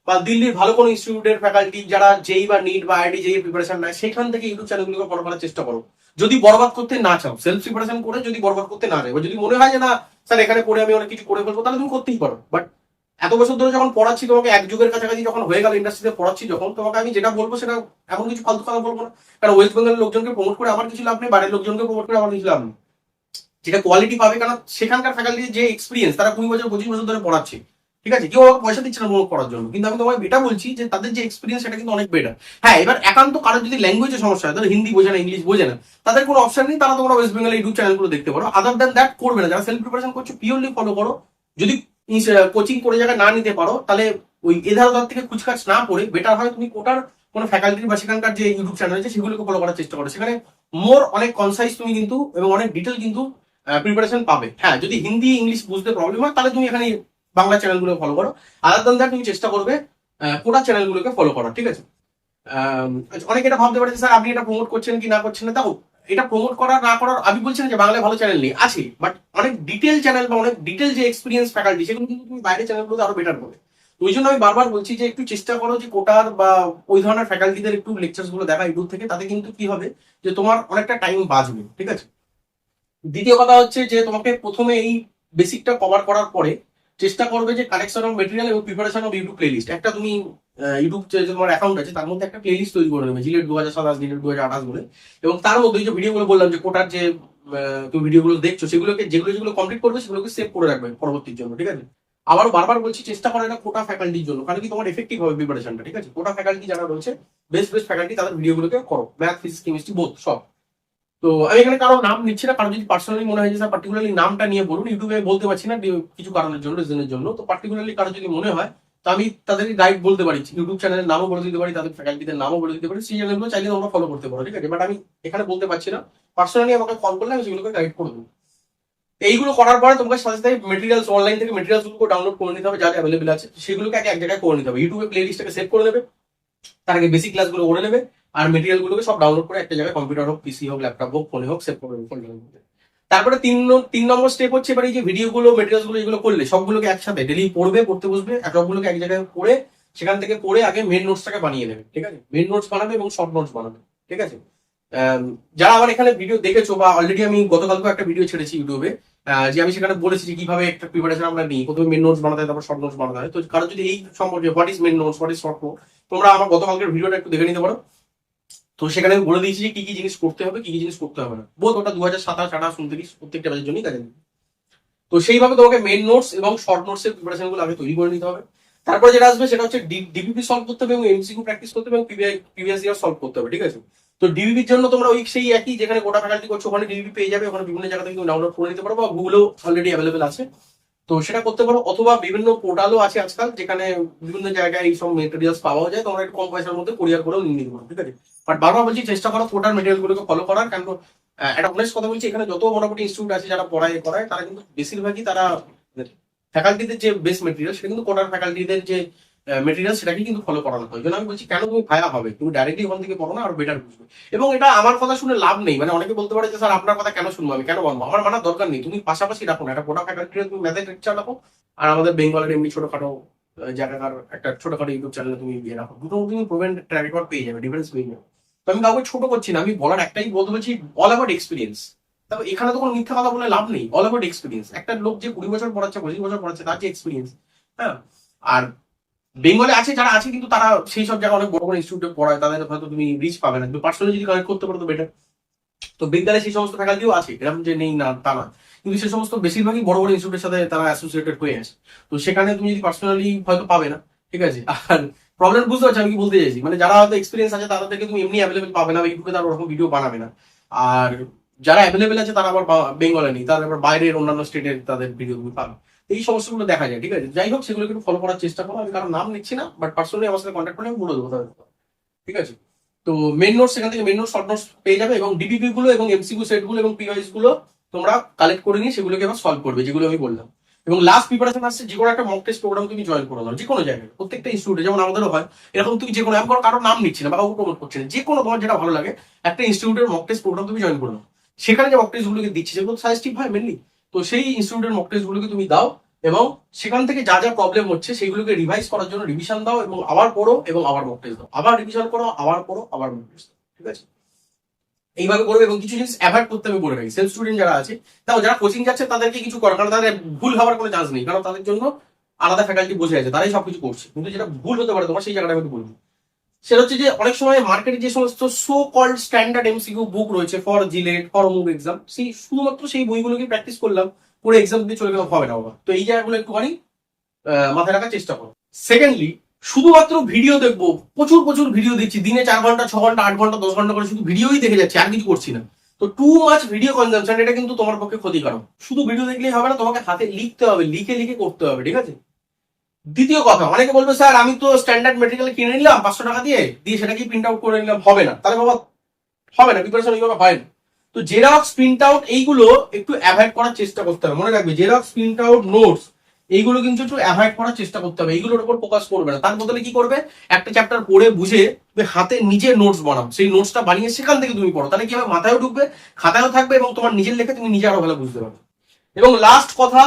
বা দিল্লির ভালো কোনো ইনস্টিটিউটের ফ্যাকাল্টি, যারা জেই বা নিট বা আইআইটি জেই প্রিপারেশন নেয়, সেখান থেকে ইউটিউব চ্যানেলগুলোকে ফলো করার চেষ্টা করো। যদি বরবাদ করতে না চাও, সেলফ প্রিপারেশন করে যদি বরবাদ করতে না চাও, এবার যদি মনে হয় যে না স্যার এখানে পড়ে আমি অনেক কিছু করে ফেলবো, তাহলে তুমি করতেই পারো। বাট এত বছর ধরে যখন পড়াচ্ছি, তোমাকে এক যুগের কাছাকাছি যখন হয়ে গেল ইন্ডাস্ট্রিতে পড়াচ্ছি, যখন তোমাকে আমি যেটা বলবো সেটা এমন কিছু ফালতু কথা বলবো না। কারণ ওয়েস্ট বেঙ্গলের লোকজনকে প্রমোট করে আমার কিছু লাভ নেই, বাইরের লোকজনকে প্রমোট করে আমার কিছু লাভ নেই। যেটা কোয়ালিটি পাবে, কারণ সেখানকার ফ্যাকাল্টির যে এক্সপিরিয়েন্স, তারা 20 বছর 25 বছর ধরে পড়াচ্ছে, ঠিক আছে? কেউ আমাকে পয়সা দিচ্ছে না প্রমোট করার জন্য, কিন্তু আমি তোমায় এটা বলছি যে তাদের যে এক্সপিরিয়েন্স সেটা কিন্তু অনেক বেটার। হ্যাঁ, এবার একান্ত কারোর যদি ল্যাঙ্গুয়েজের সমস্যা হয়, তাহলে হিন্দি বোঝে না, ইংলিশ বোঝে না, তাদের কোনো অপশন নেই, তারা তোমরা ওয়েস্ট বেঙ্গলের ইউটিউব চ্যানেলগুলো দেখতে পারো। আদার দ্যান দ্যাট করবে না। যারা সেলফ প্রিপারেশন করছো পিওরলি ফলো করো। যদি কোচিং করে জায়গায় না নিতে পারো, তাহলে ওই এধার ওধার থেকে কুচকাচ না পড়ে বেটার হয় তুমি কোটার কোনো ফ্যাকাল্টি বা সেখানকার যে ইউটিউব চ্যানেল আছে সেগুলোকে ফলো করার চেষ্টা করো। সেখানে মোর অনেক কনসাইজ তুমি কিন্তু এবং অনেক ডিটেল কিন্তু প্রিপারেশন পাবে। হ্যাঁ, যদি হিন্দি ইংলিশ বুঝতে প্রবলেম হয়, তাহলে তুমি এখানে বাংলা চ্যানেলগুলো ফলো করো। আদার দ্যান দ্যাট তুমি চেষ্টা করবে কোটা চ্যানেলগুলোকে ফলো করার, ঠিক আছে? অনেকে এটা ভাবতে পারে যে স্যার আপনি এটা প্রমোট করছেন কি না করছেন না, দেখো এটা প্রমোট করা না করার আমি বলছি না যে বাংলায় ভালো চ্যানেল নেই, আছে, বাট অনেক ডিটেল চ্যানেল বা অনেক ডিটেল যে এক্সপিরিয়েন্স ফ্যাকাল্টি, সেগুলো কিন্তু তুমি বাইরের চ্যানেলগুলোতে আরো বেটার করবে। তো ওই জন্য আমি বারবার বলছি যে একটু চেষ্টা করো যে কোটার বা ওই ধরনের ফ্যাকাল্টিদের একটু লেকচার্স গুলো দেখা ইউটিউব থেকে, তাতে কিন্তু কি হবে যে তোমার অনেকটা টাইম বাঁচবে, ঠিক আছে? দ্বিতীয় কথা হচ্ছে যে তোমাকে প্রথমে এই বেসিকটা কভার করার পরে চেষ্টা করবে যে কালেকশন অফ মেটেরিয়াল এবং প্রিপারেশন অফ ইউটিউব প্লেলিস্ট, একটা তুমি ইউটিউব যে তোমার অ্যাকাউন্ট আছে তার মধ্যে একটা প্লেলিস্ট তৈরি করে নেবে, জিলেট 2027, জিলেট 2028 বলে। এবং তার মধ্যে যে ভিডিওগুলো বললাম যে কোটার যে তুমি ভিডিওগুলো দেখছো, সেগুলোকে যেগুলো যেগুলো কমপ্লিট করবে সেগুলোকে সেভ করে রাখবে পরবর্তীর জন্য, ঠিক আছে? আবারও বারবার বলছি, চেষ্টা করো এটা কোটা ফ্যাকাল্টির জন্য, কারণ কি তোমার এফেক্টিভ হবে প্রিপারেশনটা, ঠিক আছে? কোটা ফ্যাকাল্টি যারা রয়েছে, বেস্ট বেস্ট ফ্যাকাল্টি, তাদের ভিডিওগুলোকে করো, ম্যাথ ফিজিক্স কেমিস্ট্রি বোথ সব। তো আমি এখানে কারো নাম নিচ্ছি না, কারো যদি পার্সোনালি মনে হয় যে স্যার পার্টিকুলারলি নামটা নিয়ে বলুন, ইউটিউবে বলতে পারছি না কিছু কারণের জন্য, রিজনের জন্য, তো পার্টিকুলারলি কারো যদি মনে হয়, তো আমি তাদেরকে গাইড বলতে পারি, ইউটিউব চ্যানেলের নামও বলে দিতে পারি, তাদের ফ্যাকাল্টিদের নামও বলে দিতে পারি, সেই চ্যানেলগুলো চাইলে তোমরা ফলো করতে পারো, ঠিক আছে? বাট আমি এখানে বলতে পারছি না। পার্সোনালি আমাকে কল করলে আমি সেগুলোকে গাইড করে দেবো। এইগুলো করার পরে তোমাকে সাথে সাথে মেটেরিয়ালস, অনলাইন থেকে মেটেরিয়ালস গুলো ডাউনলোড করে নিতে হবে, যা অ্যাভেলেবল আছে সেগুলোকে এক জায়গায় করে নিতে হবে। ইউটিউবে প্লে লিস্টটাকে সেভ করে নেবে, তার আগে বেসিক ক্লাসগুলো করে নেবে, আর মেটেরিয়াল গুলোকে সব ডাউনলোড করে একটা জায়গায়, কম্পিউটার হোক, পিসি হোক, ল্যাপটপ হোক, ফোনে হোক, সেভ করে নেবে। তারপরে 3 নম্বর স্টেপ হচ্ছে, এবার এই যে ভিডিওগুলো মেটেরিয়ালস গুলো এগুলো করলে সবগুলোকে একসাথে ডেলি পড়বে, পড়তে বসবে, সবগুলোকে এক জায়গায় পড়ে সেখান থেকে পড়ে আগে মেন নোটসটাকে বানিয়ে নেবে, ঠিক আছে? মেন নোটস বানাবে এবং শর্ট নোটস বানাবে, ঠিক আছে? যারা আমার এখানে ভিডিও দেখেছো, বা অলরেডি আমি গতকালকে একটা ভিডিও ছেড়েছি ইউটিউবে, যে আমি সেখানে বলেছি যে কিভাবে একটা প্রিপারেশন আমরা নিই, প্রথমে মেন নোটস বানাতে হয়, তারপর শর্ট নোটস বানাতে হয়। তো কারো যদি এই সম্পর্কে what is main notes, what is short note, তোমরা আমার গতকালকের ভিডিওটা একটু দেখে নিতে পারো। তো সেখানে আমি বলে দিয়েছি যে কি কি জিনিস করতে হবে, কি কি জিনিস করতে হবে না। বোধ ওটা 2027, 28, 29 প্রত্যেকটা ব্যাচের জন্যই কাজে দেবে। তো সেইভাবে তোমাকে মেন নোটস এবং শর্ট নোটস এর প্রিপারেশন গুলো আগে তৈরি করে নিতে হবে। তারপরে যেটা আসবে সেটা হচ্ছে ডিবিপি সলভ করতে হবে এবং এমসিকিউ প্র্যাকটিস করতে হবে এবং প্রিভিয়াস ইয়ার সলভ করতে হবে, ঠিক আছে? তো ডিবিপির জন্য তোমরা ওই সেই একই যেখানে গোটা ফ্যাকাল্টি করছো, ওখানে ডিবিপি পেয়ে যাবে, ওখানে বিভিন্ন জায়গা থেকে তুমি ডাউনলোড করে নিতে পারো, বা গুগলেও অলরেডি অ্যাভেলেবেল আছে। তো সেটা করতে পারো, অথবা বিভিন্ন পোর্টালও আছে আজকাল, যেখানে বিভিন্ন জায়গায় এই সব মেটেরিয়ালস পাওয়া যায়, তোমরা একটু কম পয়সার মধ্যে কোরিয়ার করেও নিয়ে নিতে পারো, ঠিক আছে? বাট বারবার বলছি, চেষ্টা করো কোটার মেটেরিয়াল গুলোকে ফলো করার, কারণ একটা অনেস্ট কথা বলছি, এখানে যত মোটামুটি ইনস্টিটিউট আছে যারা করায় তারা কিন্তু বেশিরভাগই তারা ফ্যাকাল্টিদের যে বেস মেটেরিয়াল সেটা কিন্তু কোটার ফ্যাকাল্টিদের যে মেটেরিয়াল সেটাকে কিন্তু ফলো করানো হয়। ওই জন্য আমি বলছি কেন তুমি ভায়া হবে, তুমি ডাইরেক্টলি ওখান থেকে পড়ো না, আর বেটার বুঝবে। এবং এটা আমার কথা শুনে লাভ নেই, মানে অনেকে বলতে পারে যে স্যার আপনার কথা কেন শুনবো, আমি কেন বলবো, আমার মানার দরকার নেই। তুমি পাশাপাশি রাখো না, একটা কোটা ফ্যাকাল্টির তুমি ম্যাথের লেকচার রাখো, আর আমাদের বেঙ্গলের এমনি ছোটখাটো জায়গাকার একটা ছোটখাটো ইউটিউব চ্যানেলে তুমি ইয়ে রাখো, দুটো তুমি প্রোভেন ট্র্যাক রেকর্ড পেয়ে যাবে, ডিফারেন্স পেয়ে যাবে। তো আমি কাউকে ছোট করছি না, আমি বলার একটাই বলতে বলছি, অল অ্যাবাউট এক্সপিরিয়েন্স। তবে এখানে তো কোনো মিথ্যা কথা বলে লাভ নেই, অল অ্যাবাউট এক্সপিরিয়েন্স। একটা লোক যে 20 বছর পড়াচ্ছে, 25 বছর পড়াচ্ছে, তার যে এক্সপিরিয়েন্স। হ্যাঁ, আর বেঙ্গলে আছে যারা আছে কিন্তু তারা সেই সব জায়গায় অনেক বড় বড় ইনস্টিটিউটে পড়ায়, তাদের হয়তো তুমি রিচ পাবে না, কিন্তু পার্সোনালি যদি কানেক্ট করতে পারো তো বেটার। তো বিদ্যালয়ে সেই সমস্ত ফ্যাকাল্টিও আছে, এরকম যে নেই না তা না, কিন্তু সে সমস্ত বেশিরভাগই বড় বড় ইনস্টিটিউটের সাথে তারা অ্যাসোসিয়েটেড হয়ে আছে। তো সেখানে তুমি যদি পার্সোনালি হয়তো পাবে না, ঠিক আছে। আর প্রবলেম বুঝতে পারছি আমি কি বলতে চাইছি, মানে যারা হয়তো এক্সপিরিয়েন্স আছে তাদেরকে তুমি এমনি অ্যাভেলেবেল পাবে না, ইউটিউবে তারা ওরকম ভিডিও বানাবে না। আর যারা অ্যাভেলেবেল আছে তারা আবার বেঙ্গলে নেই, তারা আবার বাইরের অন্যান্য স্টেটের তাদের ভিডিও তুমি পাবে। এই সমস্যাগুলো দেখা যায়, ঠিক আছে। যাই হোক, সেগুলোকে একটু ফলো করার চেষ্টা করো। আমি কারণ নাম নিচ্ছি না, বাট পার্সোনালি আমার সাথে কন্ট্যাক্ট করে আমি বলে দেবো তাদের, ঠিক আছে। তো মেন নোটস, সেখান থেকে মেন নোটস, শর্ট নোটস পেয়ে যাবে, এবং ডিবিপি গুলো এবং এমসিকিউ সেট গুলো এবং পিওয়াইস গুলো তোমরা কালেক্ট করে নিয়ে সেগুলোকে এবার সলভ করবে, যেগুলো আমি বললাম। এবং লাস্ট প্রিপারেশন আসছে, যে কোনো একটা মক টেস্ট প্রোগ্রাম তুমি জয়েন করে নাও, যে কোনো জায়গায়, প্রত্যেকটা ইনস্টিটিউটে, যেমন আমাদেরও হয় এরকম। তুমি যে কোনো, আমি কারোর নাম নিচ্ছি না বা কাউকে প্রমোট করছি না, যে কোনো তোমার যেটা ভালো লাগে একটা ইনস্টিটিউটের মক টেস্ট প্রোগ্রাম তুমি জয়েন করে নাও। সেখানে যে মক টেস্ট গুলোকে দিচ্ছে সেগুলো সাজেস্টিভ হয় মেনলি, তো সেই ইনস্টিটিউটের মক টেস্ট গুলোকে তুমি দাও, এবং সেখান থেকে যা যা প্রবলেম হচ্ছে সেগুলোকে রিভাইজ করার জন্য রিভিশন দাও, এবং আবার পড়ো, এবং আবার মক টেস্ট দাও, আবার রিভিশন করো, আবার পড়ো, আবার মক টেস্ট দাও, ঠিক আছে। এইভাবে করবে। এবং কিছু জিনিস অ্যাভয়েড করতে হবে বলে রাখি, সেলফ স্টুডেন্ট যারা আছে, তাও যারা কোচিং যাচ্ছে তাদেরকে কিছু করো, কারণ তাদের ভুল হওয়ার কোনো চান্স নেই, কারণ তাদের জন্য আলাদা ফ্যাকাল্টি বসে আছে, তারাই সবকিছু করছে। কিন্তু যেটা ভুল হতে পারে তোমার, সেই জায়গাটা আমি বলবো, সেটা হচ্ছে যে অনেক সময় মার্কেটে যে সমস্ত সো কল্ড স্ট্যান্ডার্ড এমসিকিউ বুক রয়েছে ফর জিলেট, ফর অমুক এক্সাম, সেই শুধুমাত্র সেই বইগুলোকে প্র্যাকটিস করলাম, করে এক্সাম দিয়ে চলে গেলাম, হবে না বাবা। তো এই জায়গাগুলো একটুখানি মাথায় রাখার চেষ্টা করো। সেকেন্ডলি, শুধুমাত্র ভিডিও দেখবো, প্রচুর প্রচুর ভিডিও দেখছি, দিনে 4 ঘন্টা, 6 ঘন্টা, 8 ঘন্টা, 10 ঘন্টা করে শুধু ভিডিওই দেখে যাচ্ছি, আর কিছু করছি না। তো টু মাচ ভিডিও কনজাম্পশন, এটা কিন্তু তোমার পক্ষে ক্ষতিকারক। শুধু ভিডিও দেখলেই হবে না, তোমাকে হাতে লিখতে হবে, লিখে লিখে করতে হবে, ঠিক আছে। দ্বিতীয় কথা, অনেকে বলবে স্যার আমি তো স্ট্যান্ডার্ড মেটেরিয়াল কিনে নিলাম 500 টাকা দিয়ে দিয়ে সেটাকে প্রিন্ট আউট করে নিলাম, হবে না। তাহলে বাবা হবে না, প্রিপারেশন এইভাবে হয় না। তো জেরক্স, প্রিন্ট আউট, এইগুলো একটু অ্যাভয়েড করার চেষ্টা করতে হবে। মনে রাখবে, জেরক্স, প্রিন্ট আউট, নোটস, এইগুলো কিন্তু একটু অ্যাভয়েড করার চেষ্টা করতে হবে। এইগুলোর উপর ফোকাস করবে না, তার বদলে কি করবে, একটা চ্যাপ্টার পড়ে বুঝে তুমি হাতে নিজে নোটস বানাও, সেই নোটসটা বানিয়ে সেখান থেকে তুমি পড়ো, তাহলে কি হবে, মাথায়ও ঢুকবে, খাতায়ও থাকবে, এবং তোমার নিজের লেখে তুমি নিজে আরো ভালো বুঝতে পারবে। এবং লাস্ট কথা,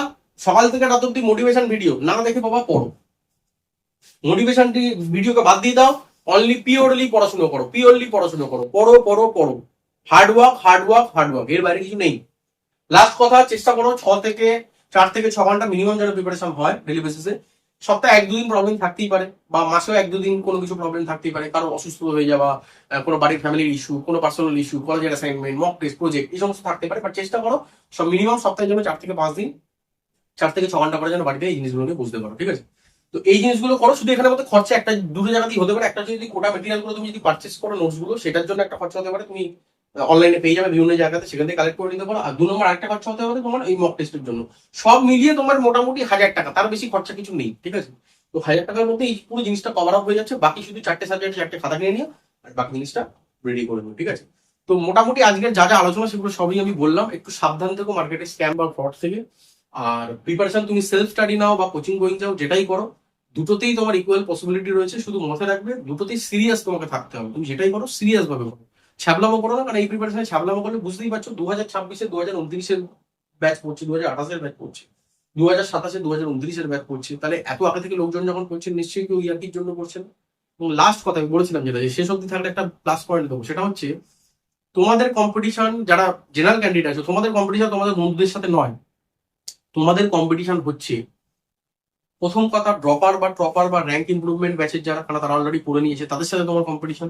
সকাল থেকে রাত অব্দি মোটিভেশন ভিডিও না দেখে বাবা পড়ো, মোটিভেশন ভিডিওকে বাদ দিয়ে দাও, অনলি পিওরলি পড়াশোনা করো, পিওরলি পড়াশোনা করো, পড়ো পড়ো পড়ো, hard work, hard work, hard work, এর বাইরে কিছু নেই। লাস্ট কথা, চেষ্টা করো 4 থেকে 6 ঘন্টা মিনিমাম যেন প্রিপারেশন হয় ডেলি বেসিসে। সপ্তাহে 1-2 দিন প্রবলেম থাকতেই পারে, বা মাসেও 1-2 দিন কোনো কিছু প্রবলেম থাকতেই পারে, কারো অসুস্থ হয়ে যাওয়া, কোনো বাড়ির ফ্যামিলির ইস্যু, কোনো পার্সোনাল ইস্যু, কলেজের অ্যাসাইনমেন্ট, মক টেস্ট, প্রজেক্ট, এই সমস্ত থাকতে পারে। বাট চেষ্টা করো সব মিনিমাম সপ্তাহের জন্য 4 থেকে 5 দিন, 4 থেকে 6 ঘন্টা করে যেন বাড়িতে এই জিনিসগুলো নিয়ে বুঝতে পারো, ঠিক আছে। তো এই জিনিসগুলো করো। শুধু এখানে মধ্যে খরচা একটা দুটো জায়গাতেই হতে পারে। একটা যদি কোটা মেটেরিয়াল গুলো তুমি যদি পারচেস করো, নোটস গুলো, সেটার জন্য একটা খরচা হতে পারে, তুমি অনলাইনে পেয়ে যাবে বিভিন্ন জায়গাতে, সেখান থেকে কালেক্ট করে নিতে পারো। আর 2 নম্বর আরেকটা খরচা হতে পারে তোমার এই মক টেস্টের জন্য। সব মিলিয়ে তোমার মোটামুটি 1000 টাকা, তার বেশি খরচা কিছু নেই, ঠিক আছে। তো 1000 টাকার মধ্যে এই পুরো জিনিসটা কভার আপ হয়ে যাচ্ছে। বাকি শুধু 4টে সাবজেক্টে 4টে খাতা কিনে নিও, আর বাকি জিনিসটা রেডি করে নিও, ঠিক আছে। তো মোটামুটি আজকের যা যা আলোচনা সেগুলো সবই আমি বললাম। একটু সাবধান থেকো মার্কেটে স্ক্যাম বা ফ্রড থেকে। আর প্রিপারেশন তুমি সেলফ স্টাডি নাও বা কোচিং গোয়িং যাও, যেটাই করো, দুটোতেই তোমার ইকুয়াল পসিবিলিটি রয়েছে। শুধু মাথায় রাখবে, দুটোতেই সিরিয়াস তোমাকে থাকতে হবে। তুমি যেটাই করো সিরিয়াস ভাবে করো, ছ্যাবলামো করো না। কারণ এই প্রিপারেশনে ছ্যাবলামো করলে বুঝতেই পারছো, 2026-এ, 2029-এর ব্যাচ পড়ছে, 2028-এর ব্যাচ পড়ছে, 2027-এ, 2029-এর ব্যাচ পড়ছে। তাহলে এত আগে থেকে লোকজন যখন করছেন, নিশ্চয়ই কেউ ইয়ার্কির জন্য করছেন। এবং লাস্ট কথা আমি বলেছিলাম, যেটা যে শেষ অব্দি থাকলে একটা প্লাস পয়েন্ট দেবো, সেটা হচ্ছে তোমাদের কম্পিটিশন, যারা জেনারেল ক্যান্ডিডেট আছে, তোমাদের কম্পিটিশন তোমাদের বন্ধুদের সাথে নয়, তোমাদের কম্পিটিশন হচ্ছে, প্রথম কথা, ড্রপার বা টপার বা র্যাঙ্ক ইমপ্রুভমেন্ট ব্যাচের যারা, তারা অলরেডি পড়ে নিয়েছে, তাদের সাথে তোমার কম্পিটিশন।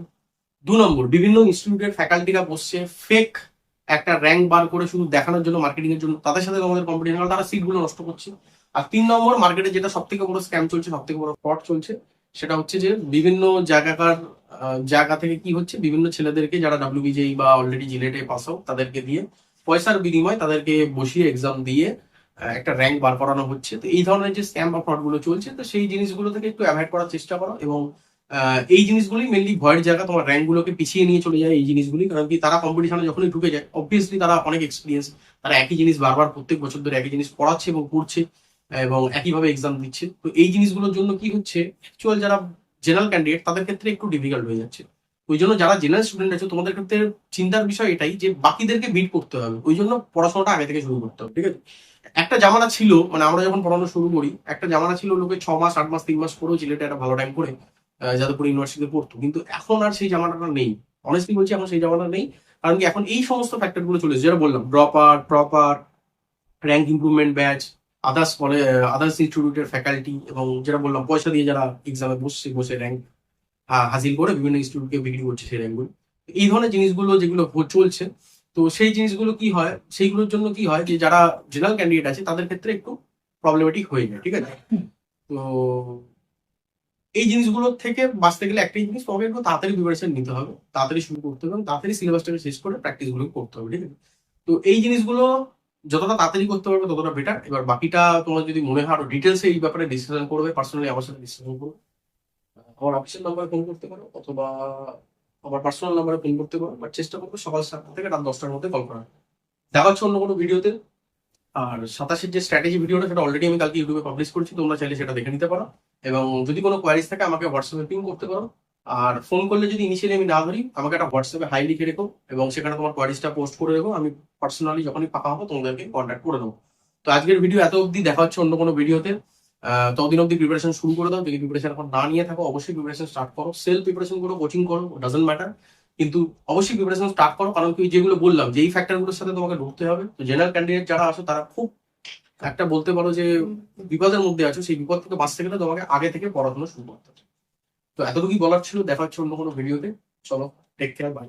2 নম্বর, বিভিন্ন ইনস্টিটিউটের ফ্যাকাল্টিরা বসছে ফেক একটা র্যাঙ্ক বার করে শুধু দেখানোর জন্য, মার্কেটিং এর জন্য, তাদের সাথে তোমাদের কম্পিটিশন, কারণ তারা সিটগুলো নষ্ট করছে। আর 3 নম্বর, মার্কেটে যেটা সব থেকে বড় স্ক্যাম চলছে, সব থেকে বড় ফ্রড চলছে, সেটা হচ্ছে যে বিভিন্ন জায়গা থেকে কি হচ্ছে, বিভিন্ন ছেলেদেরকে যারা ডাব্লিউবিজেই বা অলরেডি জিলেটে পাস আউট, তাদেরকে দিয়ে পয়সার বিনিময়ে তাদেরকে বসিয়ে এক্সাম দিয়ে একটা র্যাঙ্ক বার করানো হচ্ছে। তো এই ধরনের যে স্ক্যাম বা ফ্রড গুলো চলছে, তো সেই জিনিসগুলো থেকে একটু অ্যাভয়েড করার চেষ্টা করো। এবং এই জিনিসগুলি মেনলি ভয়ের জায়গা, তোমার র্যাঙ্ক গুলোকে পিছিয়ে নিয়ে চলে যায় এই জিনিসগুলি। কারণ কি, তারা কম্পিটিশনে যখনই ঢুকে যায় অবভিয়াসলি তারা অনেক এক্সপিরিয়েন্স, তারা একই জিনিস বারবার প্রত্যেক বছর ধরে একই জিনিস পড়াচ্ছে এবং পড়ছে এবং একইভাবে এক্সাম দিচ্ছে। তো এই জিনিসগুলোর জন্য কি হচ্ছে, অ্যাকচুয়াল যারা জেনারেল ক্যান্ডিডেট তাদের ক্ষেত্রে একটু ডিফিকাল্ট হয়ে যাচ্ছে। ওই জন্য যারা জেনারেল স্টুডেন্ট আছে তোমাদের ক্ষেত্রে চিন্তার বিষয় এটাই যে বাকিদেরকে বিট করতে হবে, ওই জন্য পড়াশোনাটা আগে থেকে শুরু করতে হবে, ঠিক আছে? একটা জামানা ছিল, মানে আমরা যখন পড়ানো শুরু করি একটা জামানা ছিল লোকে 6 মাস 8 মাস 3 মাস পড়েও সিলেটে একটা ভালো টাইম করে যাদবপুর ইউনিভার্সিটিতে পড়তো, কিন্তু এখন আর সেই জামানাটা নেই। অনেস্টলি বলছি, এখন সেই জামানা নেই। কারণ কি, এখন এই সমস্ত ফ্যাক্টর গুলো চলে এসেছে, যেটা বললাম, dropper, proper, rank improvement batch, others others ইনস্টিটিউটের ফ্যাকাল্টি, এবং যেটা বললাম পয়সা দিয়ে যারা এক্সামে বসে র্যাঙ্ক হাসিল করে বিভিন্ন ইনস্টিটিউটকে বিক্রি করছে সেই র্যাঙ্কগুলো। এই ধরনের জিনিসগুলো যেগুলো চলছে, তো সেই জিনিসগুলো কি হয়, সেইগুলোর জন্য কি হয় যে যারা জেনারেল ক্যান্ডিডেট আছে তাদের ক্ষেত্রে একটু প্রবলেমেটিক হয়ে যায়, ঠিক আছে? তো এই জিনিসগুলো থেকে বাঁচতে গেলে একটাই জিনিস, তোমাকে একটু তাড়াতাড়ি প্রিপারেশন নিতে হবে, তাড়াতাড়ি শুরু করতে হবে এবং তাড়াতাড়ি সিলেবাসটাকে শেষ করে প্র্যাকটিস গুলো করতে হবে, ঠিক আছে? তো এই জিনিসগুলো যতটা তাড়াতাড়ি করতে পারবে ততটা বেটার। এবার বাকিটা তোমার যদি মনে হয় আরো ডিটেলসে এই ব্যাপারে ডিসকাশন করবে, পার্সোনালি আমার সাথে ডিসকাশন করবে, আমার অফিসিয়াল নাম্বারে ফোন করতে পারো অথবা আমার পার্সোনাল নাম্বারে ফোন করতে পারো, বাট চেষ্টা করবো সকাল 7টা থেকে রাত 10টার মধ্যে কল করা। দেখা হচ্ছে অন্য কোনো ভিডিওতে। আর 27-এর যে স্ট্র্যাটেজি ভিডিওটা সেটা অলরেডি আমি কালকে ইউটিউবে পাবলিশ করেছি, তোমরা চাইলে সেটা দেখে নিতে পারো। এবং যদি কোনো কোয়ারিজ থাকে আমাকে হোয়াটসঅ্যাপে পিং করতে পারো। আর ফোন করলে যদি ইনিশিয়ালি আমি না ধরি, আমাকে একটা হোয়াটসঅ্যাপে হাই লিখে রেখো এবং সেখানে তোমার কোয়ারিজটা পোস্ট করে রেখো, আমি পার্সোনালি যখনই ফাঁকা হবো তোমাদেরকে কন্ট্যাক্ট করে দেবো। তো আজকের ভিডিও এত অবধি, দেখা হচ্ছে অন্য কোনো ভিডিওতে। ততদিন অবধি প্রিপারেশন শুরু করে দাও। যদি প্রিপারেশন এখন না নিয়ে থাকো অবশ্যই প্রিপারেশন স্টার্ট করো, সেলফ প্রিপারেশন করো, কোচিং করো, ডাজন্ট ম্যাটার, কিন্তু অবশ্যই প্রিপারেশন স্টার্ট করো। কারণ কি, যেগুলো বললাম যে এই ফ্যাক্টরগুলোর সাথে তোমাকে ঢুকতে হবে। তো জেনারেল ক্যান্ডিডেট যারা আছো তারা খুব একটা বলতে পারো যে বিপদের মধ্যে আছো, সেই বিপদ থেকে বাঁচতে গেলে তোমাকে আগে থেকে পড়াশোনা শুরু করতে হবে। তো এতটুকুই বলার ছিল, দেখা হচ্ছে অন্য কোনো ভিডিওতে। চলো, টেক কেয়ার, বাই।